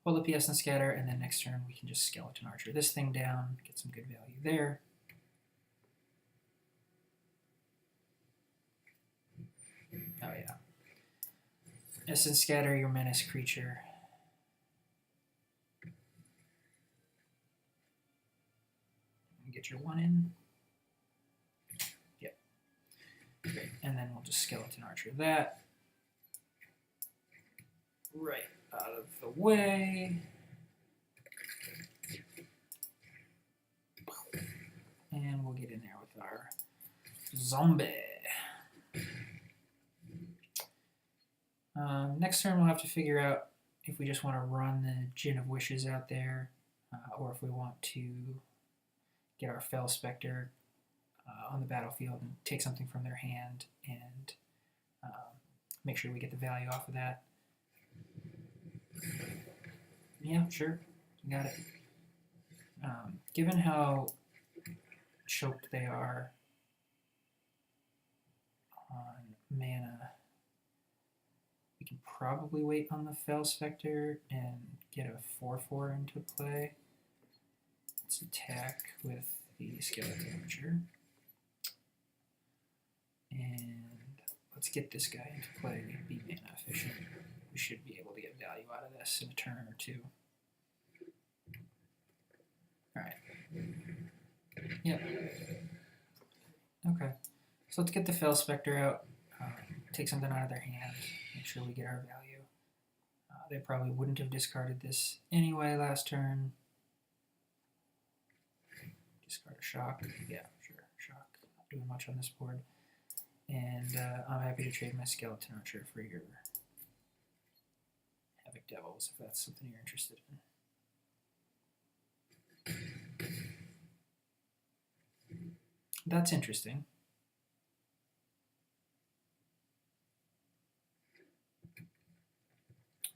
Hold up the Essence Scatter, and then next turn we can just Skeleton Archer this thing down, get some good value there. Oh yeah. Essence Scatter your menace creature. And get your 1 in. Yep. Great. And then we'll just Skeleton Archer that. Right out of the way. And we'll get in there with our zombie. Next turn we'll have to figure out if we just want to run the Gin of Wishes out there, or if we want to get our Fell Spectre on the battlefield and take something from their hand and make sure we get the value off of that. Yeah, sure, you got it. Given how choked they are on mana, we can probably wait on the Fell Spectre and get a 4/4 into play. Let's attack with the Skeleton Archer. And let's get this guy into play and be mana efficient. We should be able to get value out of this in a turn or 2. Alright. Yep. Okay. So let's get the Fell Spectre out, take something out of their hand, make sure we get our value. They probably wouldn't have discarded this anyway last turn. Discard a Shock. Yeah, sure, Shock. Not doing much on this board. And I'm happy to trade my Skeleton Archer for your Havoc Devils, if that's something you're interested in. That's interesting.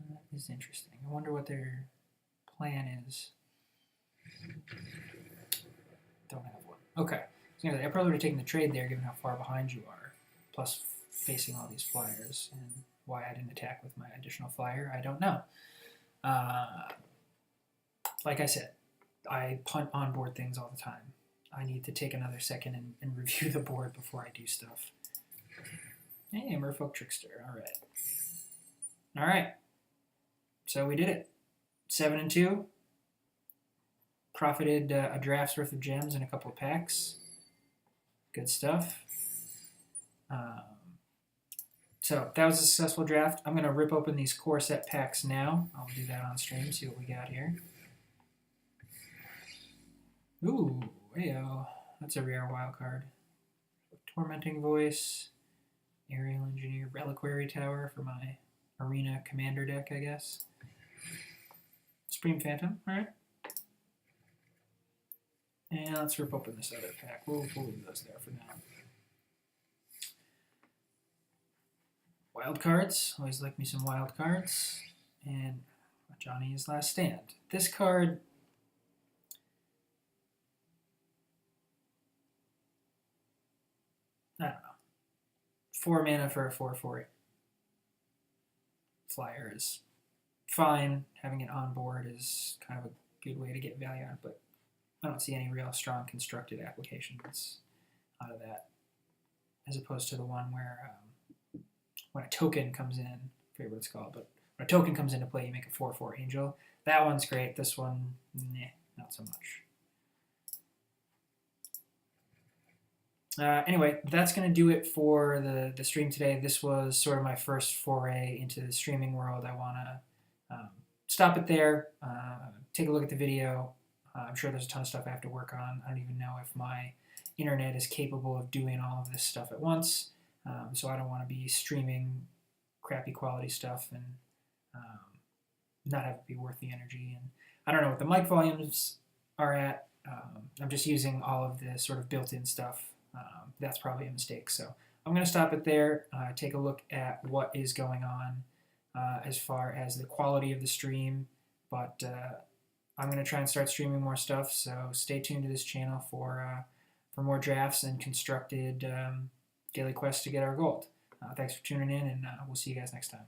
That is interesting. I wonder what their plan is. Don't have one. Okay. So I probably would have taken the trade there, given how far behind you are. Plus facing all these flyers, and why I didn't attack with my additional flyer, I don't know. Like I said, I punt on board things all the time. I need to take another second and review the board before I do stuff. Hey, Merfolk Trickster. All right. So we did it. 7-2. Profited a draft's worth of gems and a couple of packs. Good stuff. So that was a successful draft. I'm going to rip open these core set packs now. I'll do that on stream, see what we got here. Ooh, heyo. That's a rare wild card. Tormenting Voice, Aerial Engineer, Reliquary Tower for my Arena Commander deck, I guess. Supreme Phantom, alright. And let's rip open this other pack. We'll leave those there for now. Wild cards. Always like me some wild cards. And Johnny's Last Stand. This card... I don't know. 4 mana for a 4/4 flyer is fine. Having it on board is kind of a good way to get value on it, but I don't see any real strong constructed applications out of that, as opposed to the one where when a token comes in, I forget what it's called, but when a token comes into play, you make a 4/4 angel. That one's great. This one, nah, not so much. Anyway, that's going to do it for the stream today. This was sort of my first foray into the streaming world. I want to stop it there, take a look at the video. I'm sure there's a ton of stuff I have to work on. I don't even know if my internet is capable of doing all of this stuff at once, so I don't want to be streaming crappy quality stuff and not have it be worth the energy. And I don't know what the mic volumes are at. I'm just using all of the sort of built-in stuff. That's probably a mistake. So I'm going to stop it there, take a look at what is going on as far as the quality of the stream. But I'm going to try and start streaming more stuff, so stay tuned to this channel for more drafts and constructed daily quests to get our gold. Thanks for tuning in, and we'll see you guys next time.